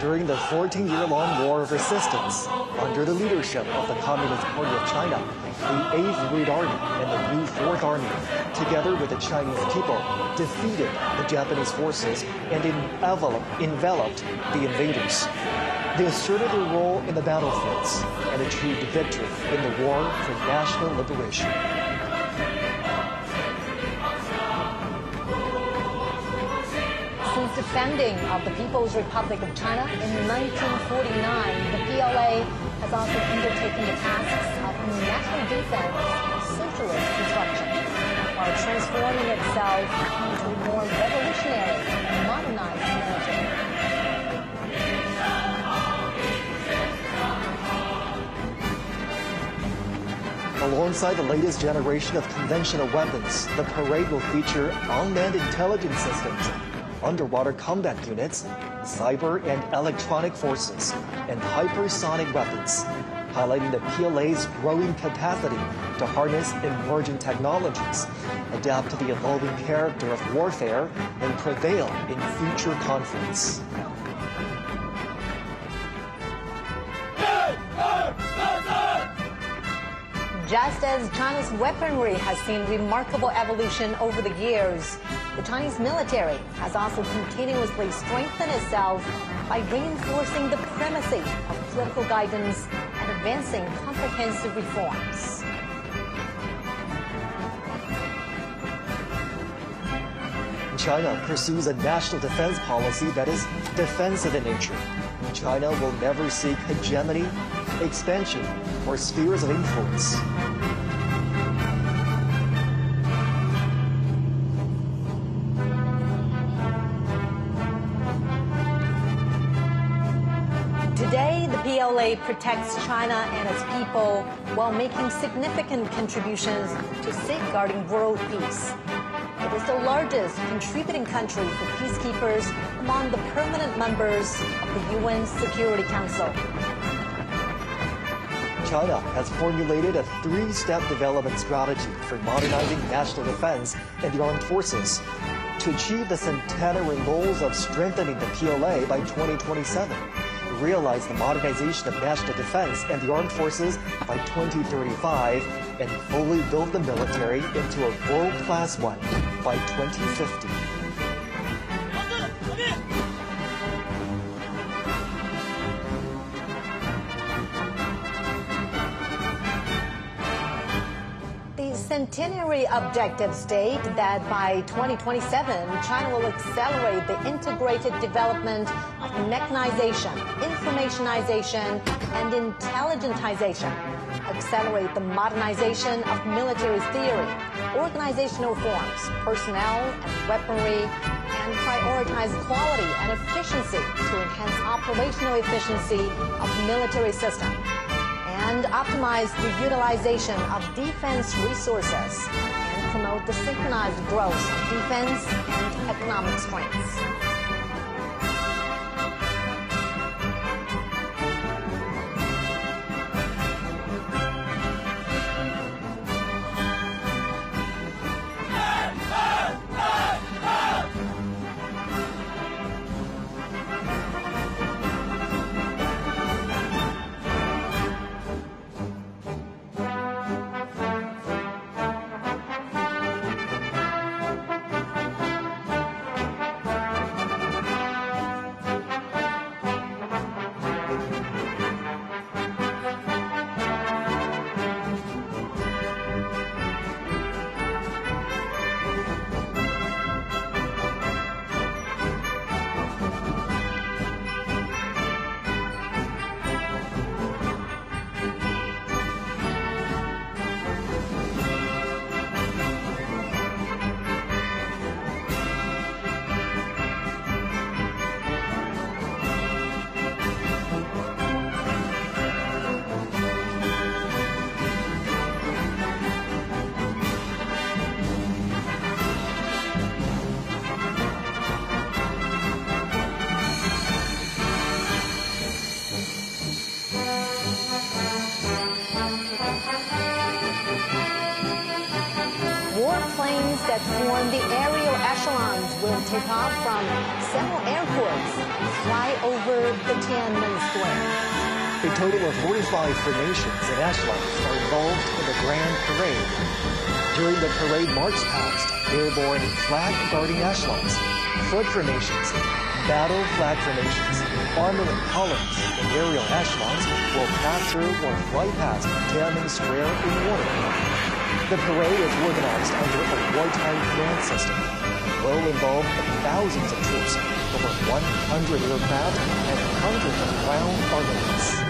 During the 14-year-long War of Resistance, under the leadership of the Communist Party of China, the 8th Red Army and the new 4th Army, together with the Chinese people, defeated the Japanese forces and enveloped the invaders. They asserted their role in the battlefields and achieved victory in the war for national liberation. Since the founding of the People's Republic of China in 1949, the PLA has also undertaken the tasks of national defense and socialist construction, while transforming itself into a more revolutionary and modernized military. Alongside the latest generation of conventional weapons, the parade will feature unmanned intelligence systems, underwater combat units, cyber and electronic forces, and hypersonic weapons, highlighting the PLA's growing capacity to harness emerging technologies, adapt to the evolving character of warfare, and prevail in future conflicts. Just as China's weaponry has seen remarkable evolution over the years, the Chinese military has also continuously strengthened itself by reinforcing the primacy of political guidance and advancing comprehensive reforms. China pursues a national defense policy that is defensive in nature. China will never seek hegemony, expansion, or spheres of influence. Today, the PLA protects China and its people while making significant contributions to safeguarding world peace. It is the largest contributing country for peacekeepers among the permanent members of the UN Security Council. China has formulated a 3-step development strategy for modernizing national defense and the armed forces to achieve the centenary goals of strengthening the PLA by 2027, realize the modernization of national defense and the armed forces by 2035, and fully build the military into a world-class one by 2050. Centenary objectives state that by 2027, China will accelerate the integrated development of mechanization, informationization, and intelligentization, accelerate the modernization of military theory, organizational forms, personnel and weaponry, and prioritize quality and efficiency to enhance operational efficiency of military system, and optimize the utilization of defense resources and promote the synchronized growth of defense and economic strengths. that form the aerial echelons will take off from several airports and fly over the Tiananmen Square. A total of 45 formations and echelons are involved in the Grand Parade. During the parade march past, airborne flag-guarding echelons, foot formations, battle flag formations, armament columns, and aerial echelons will pass through or fly past Tiananmen Square in order. The parade is organized under a wartime command system and will involve thousands of troops, over 100 aircraft, and hundreds of ground armaments.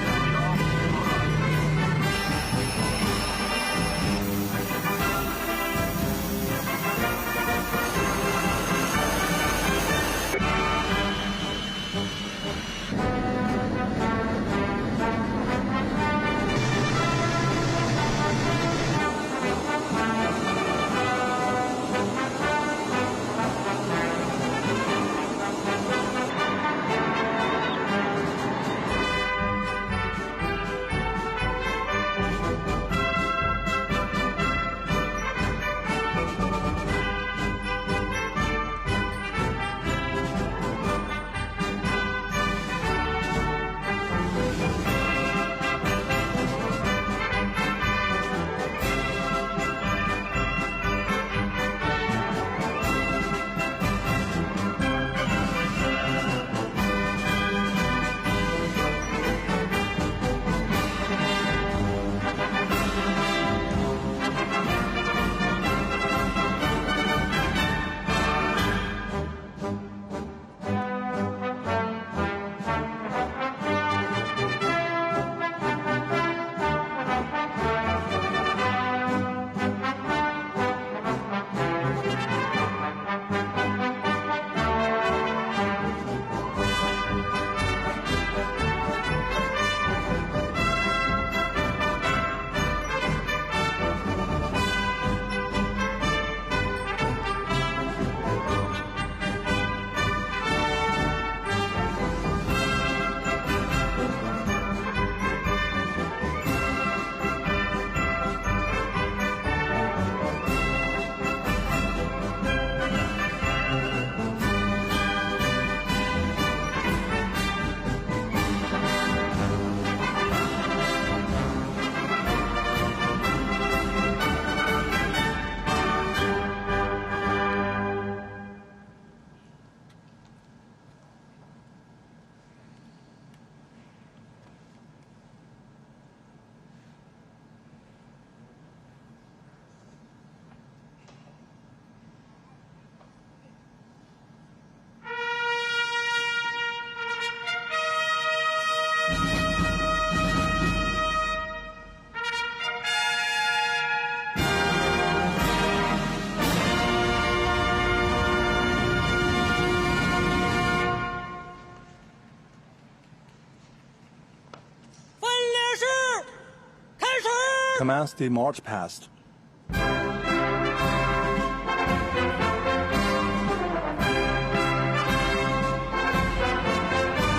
Commence the march past.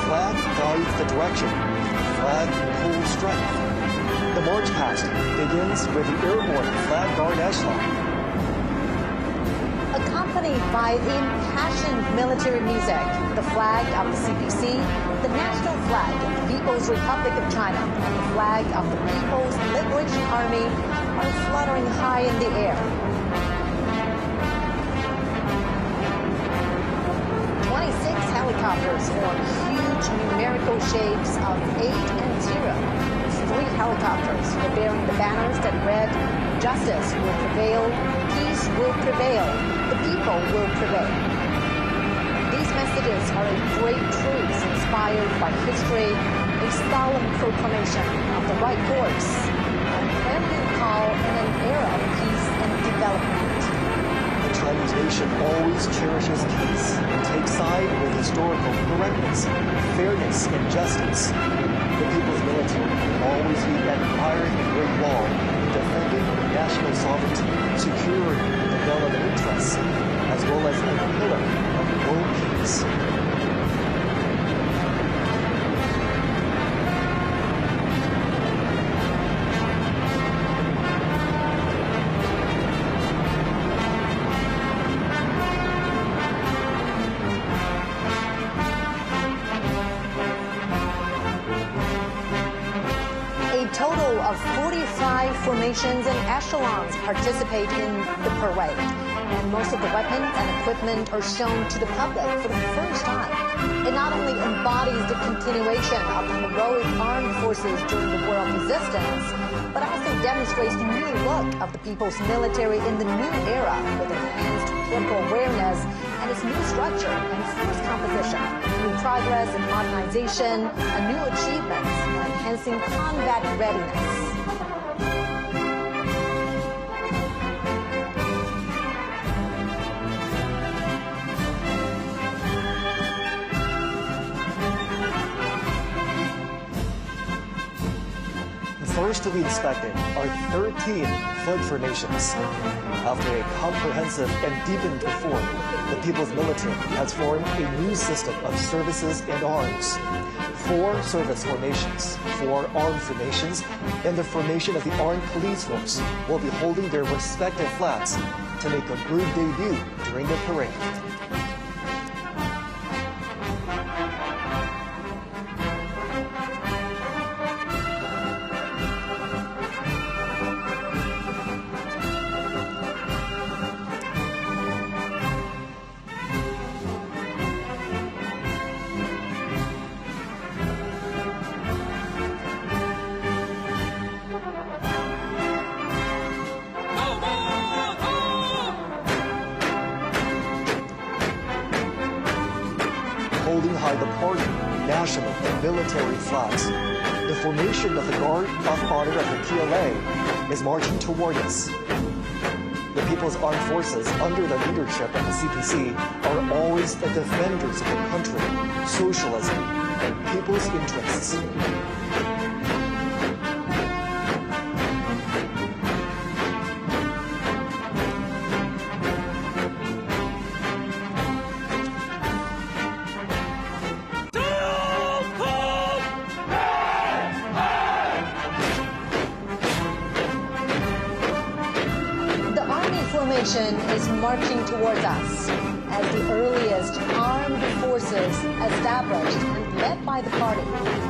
Flag guides the direction. Flag pulls strength. The march past begins with the airborne flag guard echelon. Accompanied by impassioned military music, the flag of the CPC, the national flag of the People's Republic of China, and the flag of the People's Liberation Army are fluttering high in the air. 26 helicopters form huge numerical shapes of 8 and 0. 3 helicopters are bearing the banners that read, "Justice will prevail, peace will prevail, the people will prevail." These messages are a great truth inspired by history, a solemn proclamation of the right course, a clarion call in an era of peace and development. The Chinese nation always cherishes peace and takes side with historical correctness, fairness, and justice. The people's military will always be that iron and great wall, defending national sovereignty, securing development interests, as well as a pillar of world peace. A total of 45 formations and echelons participate in the parade, and most of the weapons and equipment are shown to the public for the first time. It not only embodies the continuation of the heroic armed forces during the War of Resistance, but also demonstrates the new look of the people's military in the new era with enhanced political awareness and its new structure and force composition, new progress and modernization, and new achievements, and enhancing combat readiness. First to be inspected are 13 flag formations. After a comprehensive and deepened reform, the People's Military has formed a new system of services and arms. 4 service formations, 4 armed formations, and the formation of the Armed Police Force will be holding their respective flags to make a rude debut during the parade. Holding high the party, national, and military flags. The formation of the Guard of Honor of the PLA is marching toward us. The People's Armed Forces, under the leadership of the CPC, are always the defenders of the country, socialism, and people's interests. Is marching towards us as the earliest armed forces established and led by the party.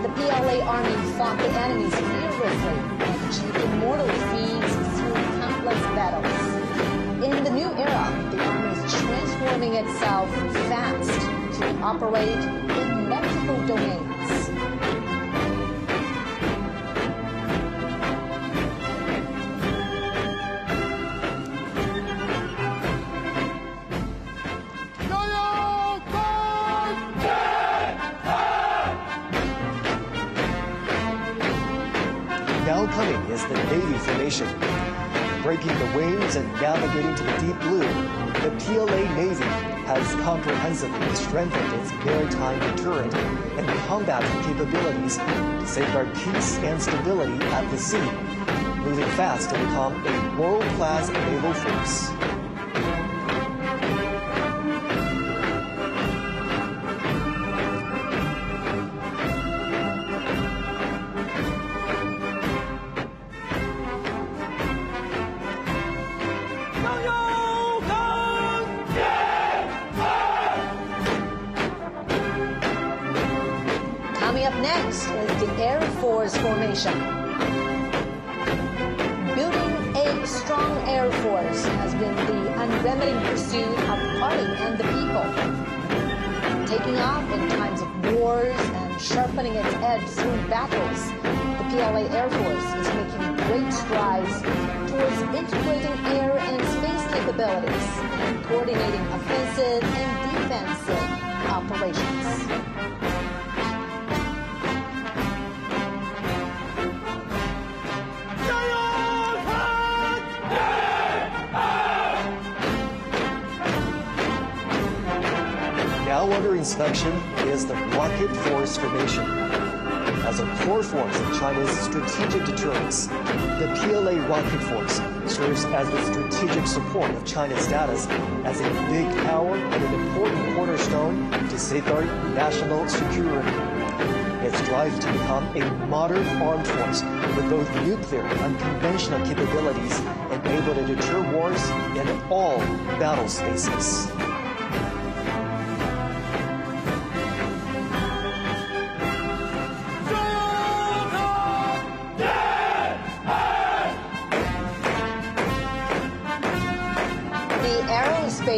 The PLA army fought the enemies fearlessly and achieved immortal feats through countless battles. In the new era, the army is transforming itself fast to operate in multiple domains. Now coming is the Navy formation. Breaking the waves and navigating to the deep blue, the PLA Navy has comprehensively strengthened its maritime deterrent and combat capabilities to safeguard peace and stability at the sea, moving fast to become a world-class naval force. Coming up next is the Air Force formation. Building a strong Air Force has been the unremitting pursuit of the party and the people. Taking off in times of wars and sharpening its edge through battles, the PLA Air Force is making great strides towards integrating air and space capabilities and coordinating offensive and defensive operations. Now under inspection is the Rocket Force formation. As a core force of China's strategic deterrence, the PLA Rocket Force serves as the strategic support of China's status as a big power and an important cornerstone to safeguard national security. It strives to become a modern armed force with both nuclear and conventional capabilities and able to deter wars in all battle spaces.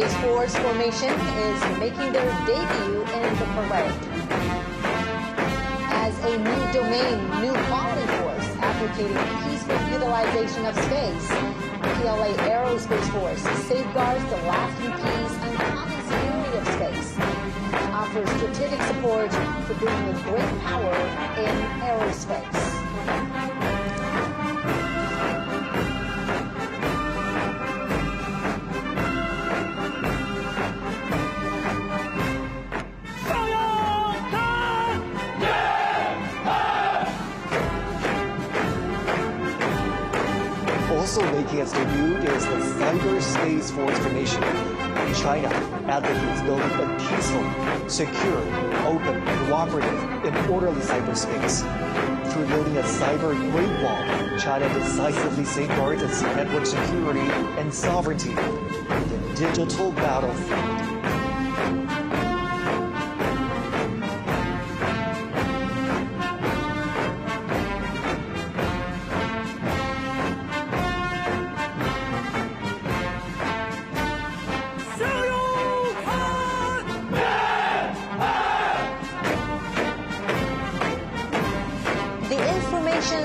Space Force formation is making their debut in the parade. As a new domain, new quality force advocating peaceful utilization of space, PLA Aerospace Force safeguards the lasting peace and common security of space and offers strategic support for bringing a great power in aerospace. Also making its debut is the Cyber Space Force formation. China advocates building a peaceful, secure, open, cooperative, and orderly cyberspace. Through building a cyber Great Wall, China decisively safeguards its network security and sovereignty in the digital battlefield.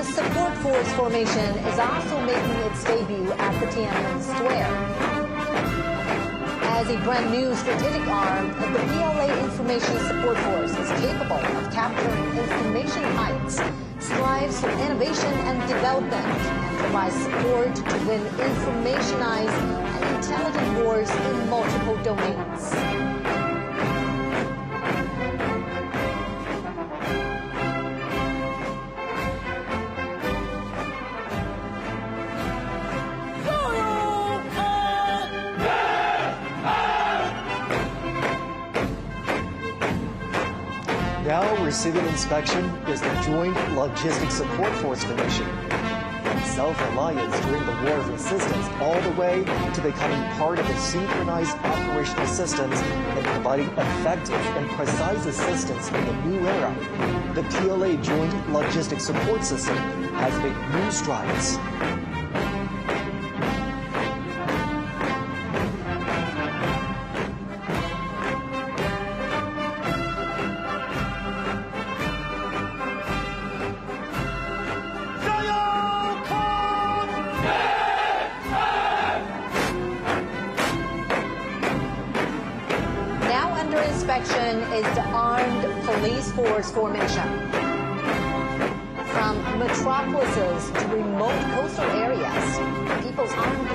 Support Force formation is also making its debut at the Tiananmen Square. As a brand new strategic arm, the PLA Information Support Force is capable of capturing information heights, strives for innovation and development, and provides support to win informationized and intelligent wars in multiple domains. Now receiving inspection is the Joint Logistics Support Force formation. From self-reliance during the War of Resistance all the way to becoming part of the synchronized operational systems and providing effective and precise assistance in the new era, the PLA Joint Logistics Support System has made new strides. Inspection is the Armed Police Force formation. From metropolises to remote coastal areas, the People's Armed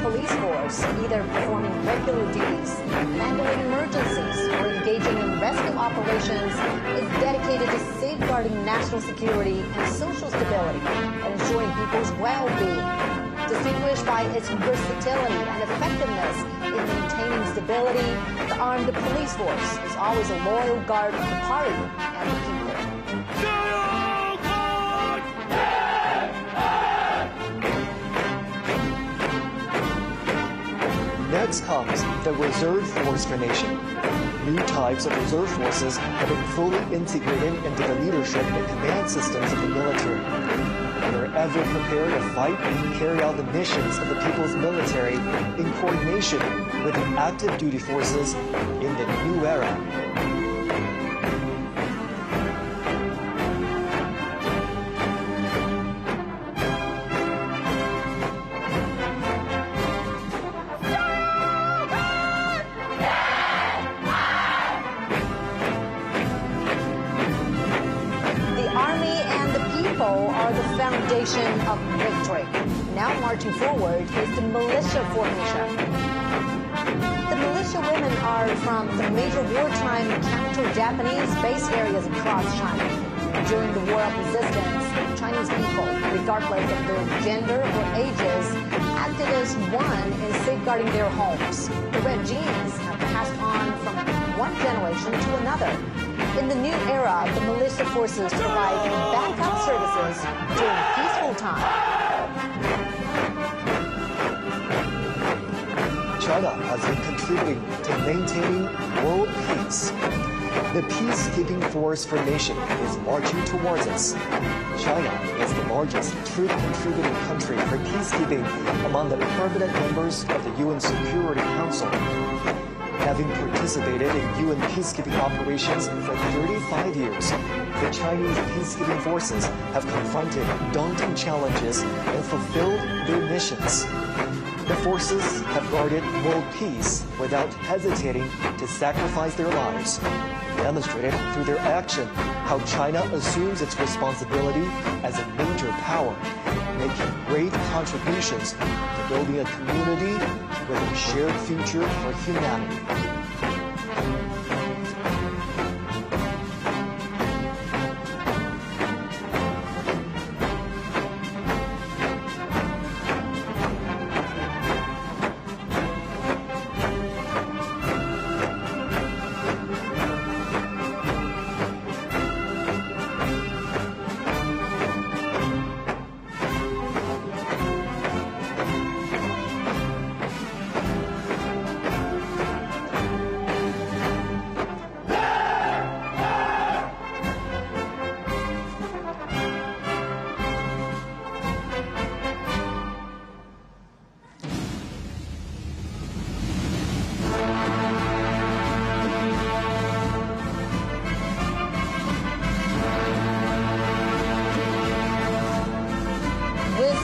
Police Force, either performing regular duties, handling emergencies, or engaging in rescue operations, is dedicated to safeguarding national security and social stability and ensuring people's well-being. Distinguished by its versatility and effectiveness in maintaining stability, the Armed Police Force is always a loyal guard of the party and the people. Next comes the Reserve Force formation. New types of reserve forces have been fully integrated into the leadership and command systems of the military. They are ever prepared to fight and carry out the missions of the people's military in coordination with the active duty forces in the new era. Foundation of victory. Now marching forward is the militia formation. The militia women are from the major wartime counter-Japanese base areas across China. During the War of Resistance, Chinese people, regardless of their gender or ages, acted as one in safeguarding their homes. The red genes have passed on from one generation to another. In the new era, the militia forces provide backup services during peaceful time. China has been contributing to maintaining world peace. The peacekeeping force formation is marching towards us. China is the largest troop-contributing country for peacekeeping among the permanent members of the UN Security Council. Having participated in UN peacekeeping operations for 35 years, the Chinese peacekeeping forces have confronted daunting challenges and fulfilled their missions. The forces have guarded world peace without hesitating to sacrifice their lives, demonstrated through their action how China assumes its responsibility as a major power, making great contributions to building a community with a shared future for humanity.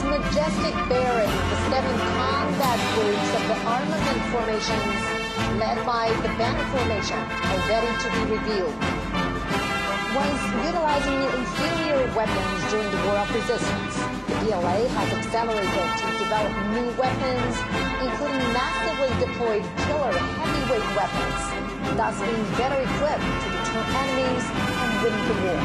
Majestic bearing, the 7 combat groups of the armament formations led by the Banner Formation are ready to be revealed. Once utilizing inferior weapons during the War of Resistance, the BLA has accelerated to develop new weapons, including massively deployed killer heavyweight weapons, thus being better equipped to deter enemies and win the war.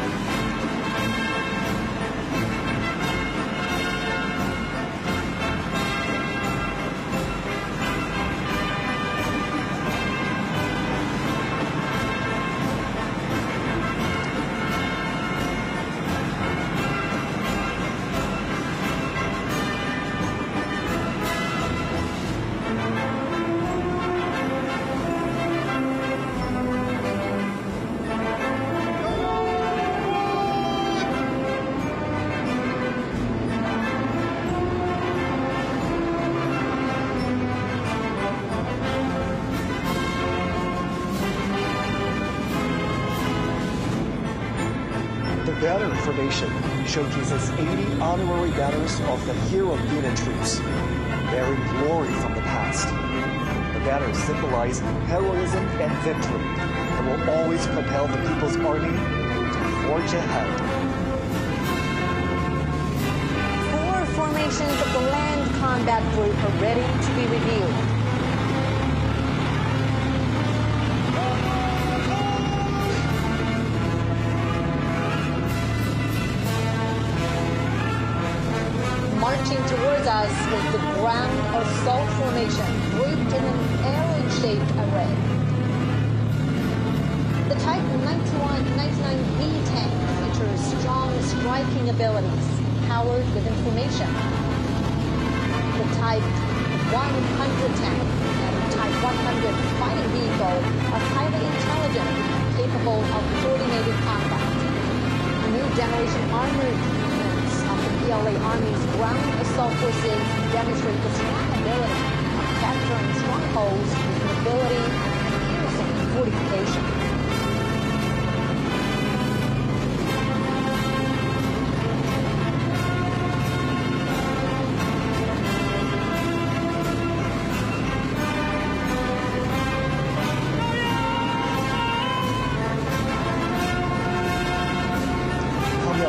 The Banner Formation showcases 80 honorary banners of the hero unit troops, bearing glory from the past. The banners symbolize heroism and victory and will always propel the People's Army to forge ahead. 4 formations of the Land Combat Group are ready to be revealed. Marching towards us is the Ground Assault Formation, grouped in an arrow-shaped array. The Type 99B tank features strong striking abilities, powered with information. The Type 100 tank and Type 100 fighting vehicle are highly intelligent, capable of coordinated combat. New generation armored units of the PLA Army's ground assault forces demonstrate the strong ability of capturing strongholds with mobility and piercing fortification.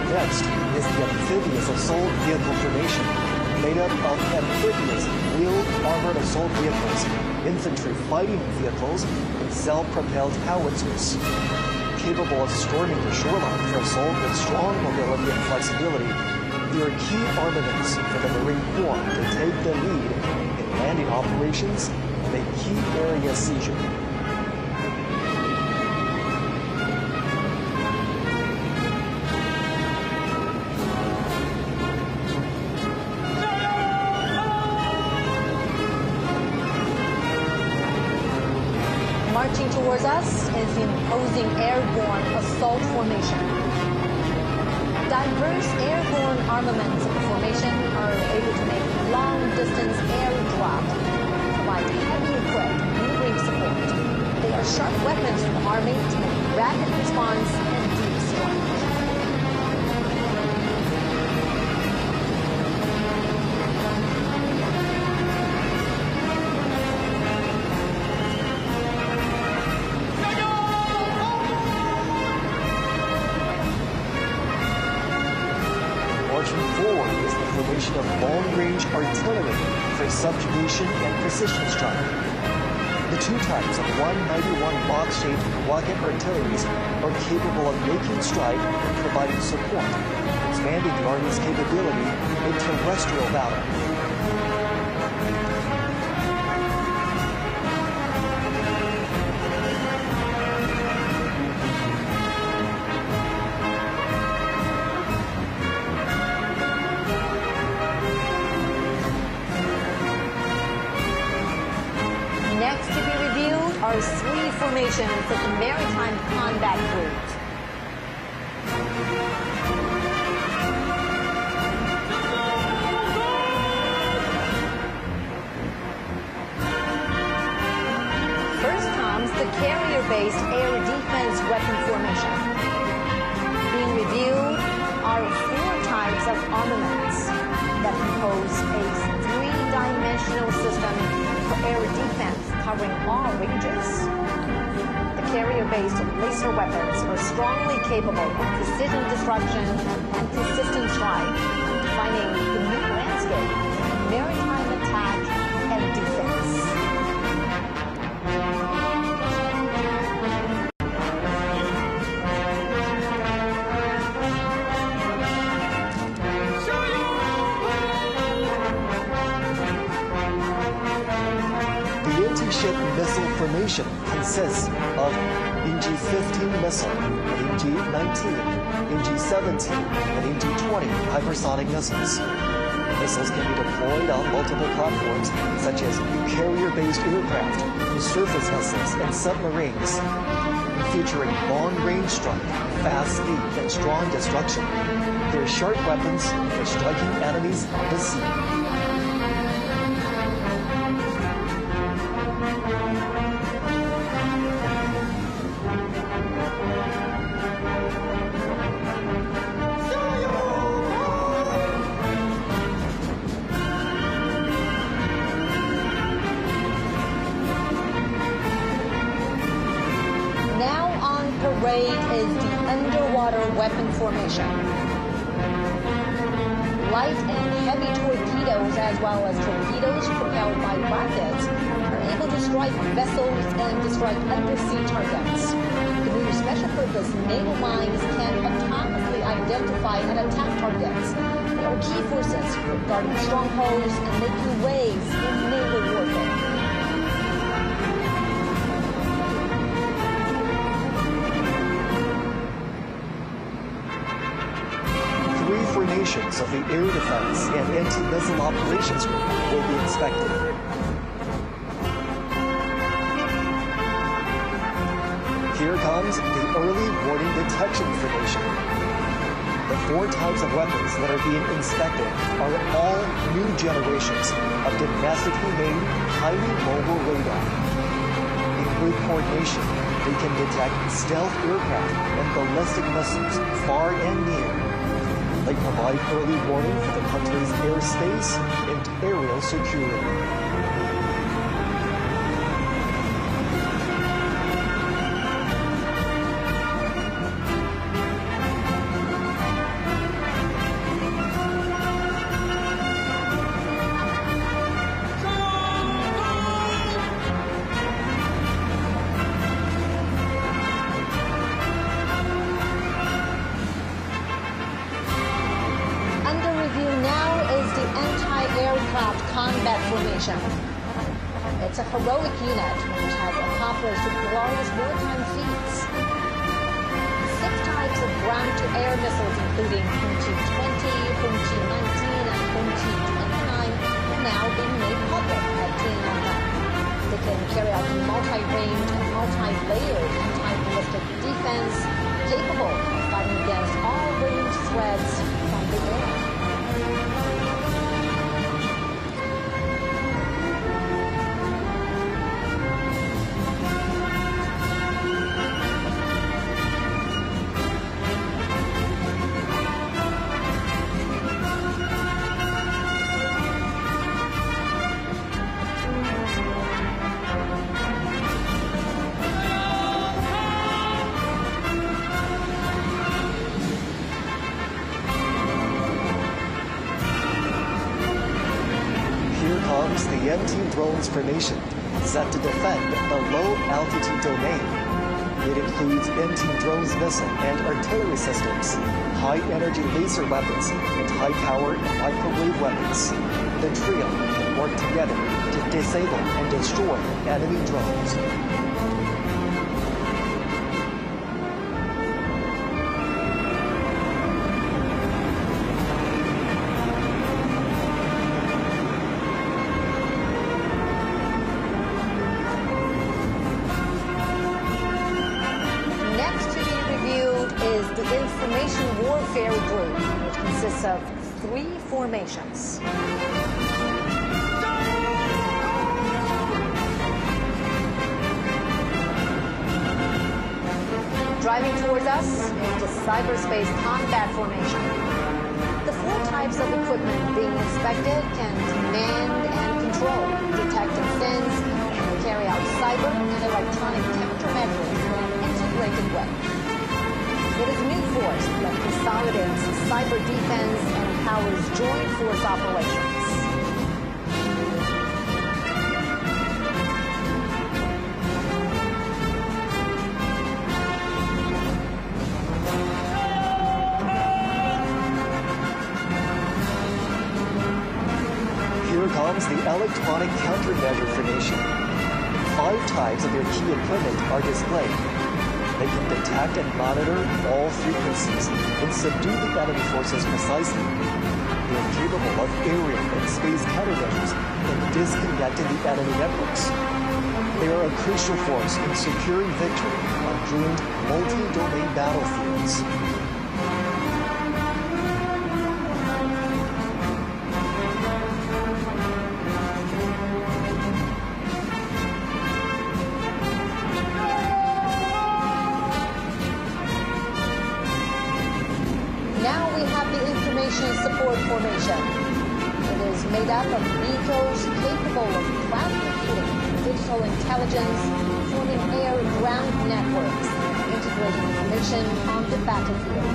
Next is the Amphibious Assault Vehicle Formation, made up of amphibious wheeled armored assault vehicles, infantry fighting vehicles, and self-propelled howitzers. Capable of storming the shoreline for assault with strong mobility and flexibility, they are key armaments for the Marine Corps to take the lead in landing operations and a key area seizure. Marching towards us is the imposing airborne assault formation. Diverse airborne armaments of the formation are able to make long-distance air drop, provide heavy equipped maneuvering support. They are sharp weapons for the Army to make rapid response and deep strike. Marching forward is the formation of long-range artillery for subjugation and precision strike. The two types of 191 box-shaped rocket artilleries are capable of making strike and providing support, expanding the Army's capability in terrestrial battle. Next to be reviewed are three formations of the Maritime Combat Group. First comes the carrier-based air defense weapon formation. Being reviewed are four types of armaments that compose a three-dimensional system for air defense covering all ranges. The carrier-based laser weapons are strongly capable of precision destruction and consistent strike, defining the new landscape of maritime attack and defense. Anti-ship missile formation consists of NG-15 missile, NG-19, NG-17, and NG-20 hypersonic missiles. Missiles can be deployed on multiple platforms, such as carrier-based aircraft, surface vessels, and submarines, featuring long-range strike, fast speed, and strong destruction. They're sharp weapons for striking enemies on the sea. Is the underwater weapon formation. Light and heavy torpedoes, as well as torpedoes propelled by rockets, are able to strike vessels and to strike undersea targets. The new special purpose naval mines can autonomously identify and attack targets. They are key forces for guarding strongholds and making waves in naval warfare. Formations of the Air Defense and Anti-Missile Operations Group will be inspected. Here comes the Early Warning Detection Formation. The four types of weapons that are being inspected are all new generations of domestically made, highly mobile radar. In good coordination, they can detect stealth aircraft and ballistic missiles far and near. They provide early warning for the country's airspace and aerial security. Combat formation. It's a heroic unit which has accomplished glorious wartime feats. 6 types of ground-to-air missiles, including HONG-20, HONG-19, and HONG-29, are now being made public at Tiananmen. They can carry out multi-range and multi-layered comes the anti-drones formation, set to defend the low-altitude domain. It includes anti-drones missile and artillery systems, high-energy laser weapons, and high-power microwave weapons. The trio can work together to disable and destroy enemy drones. Information Warfare Group, which consists of 3 formations. Driving towards us is the Cyberspace Combat Formation. The 4 types of equipment being inspected can command and control, detect and sense, and carry out cyber and electronic countermeasures in an integrated way. It is a new force that consolidates cyber defense and empowers joint force operations. Here comes the electronic countermeasure formation. 5 types of their key equipment are displayed. They can detect and monitor all frequencies and subdue the enemy forces precisely. They are capable of aerial and space countermeasures and disconnecting the enemy networks. They are a crucial force in securing victory on doomed multi-domain battlefields. Support formation. It is made up of vehicles capable of cloud computing, digital intelligence, forming air-ground networks, and integrating information on the battlefield.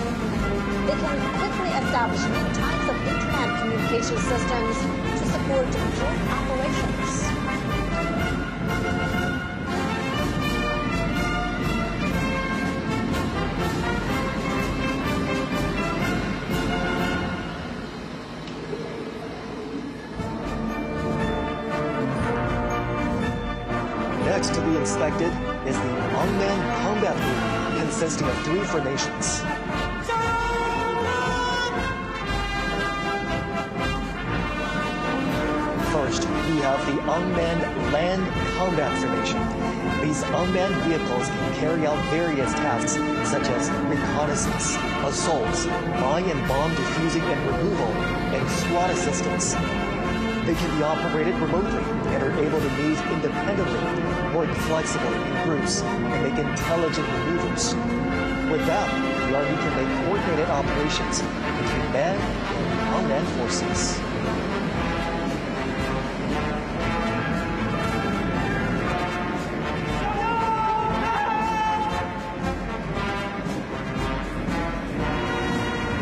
They can quickly establish new types of internet communication systems to support joint operations. Next to be inspected is the unmanned combat group, consisting of 3 formations. First, we have the unmanned land combat formation. These unmanned vehicles can carry out various tasks such as reconnaissance, assaults, mine and bomb defusing and removal, and SWAT assistance. They can be operated remotely and are able to move independently, work flexibly in groups, and make intelligent maneuvers. With them, the Army can make coordinated operations between manned and unmanned forces.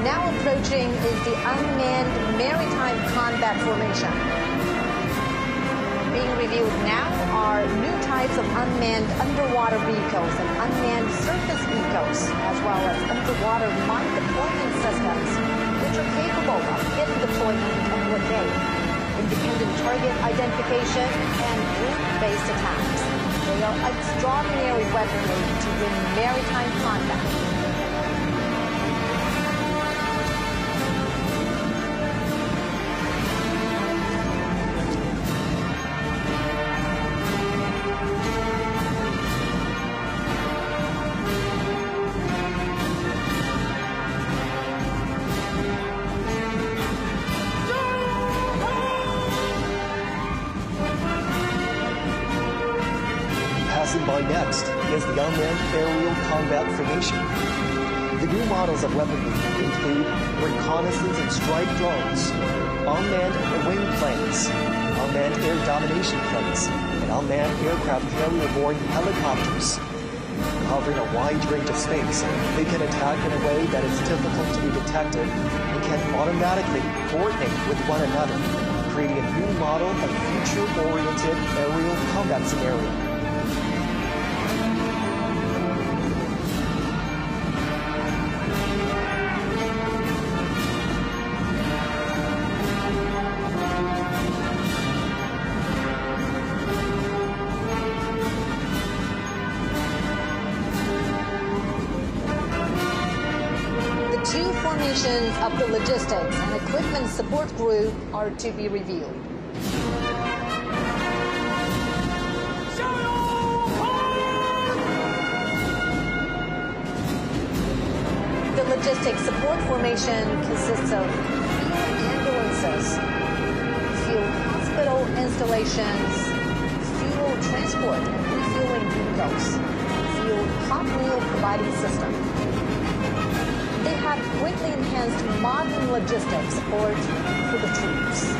Now approaching is the unmanned maritime combat formation. Being reviewed now are new types of unmanned underwater vehicles and unmanned surface vehicles, as well as underwater mine deployment systems, which are capable of hit deployment and blockade, independent target identification, and group-based attacks. They are extraordinary weaponry to win maritime combat. Passing by next is the unmanned aerial combat formation. The new models of weaponry include reconnaissance and strike drones, unmanned wing planes, unmanned air domination planes, and unmanned aircraft carrier-borne helicopters. Covering a wide range of space, they can attack in a way that is difficult to be detected and can automatically coordinate with one another, creating a new model of future-oriented aerial combat scenario. Two formations of the logistics and equipment support group are to be revealed. The logistics support formation consists of field ambulances, field hospital installations, fuel transport and refueling vehicles, field hot meal providing system. They have greatly enhanced modern logistics support for the troops.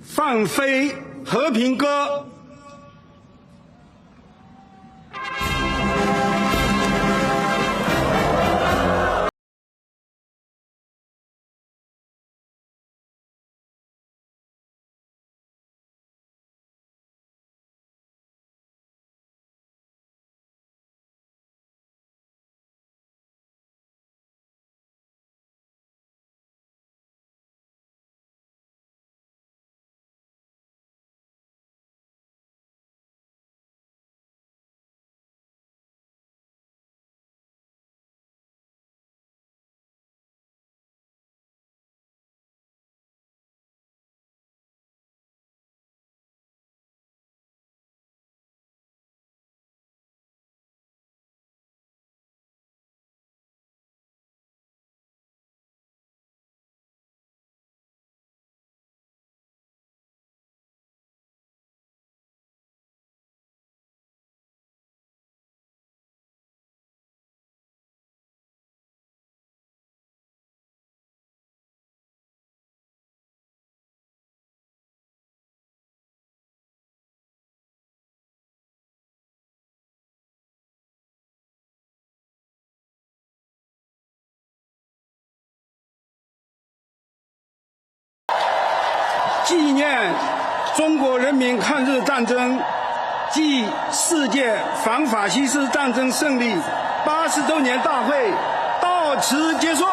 放飞和平歌。纪念中国人民抗日战争暨世界反法西斯战争胜利80周年大会到此结束。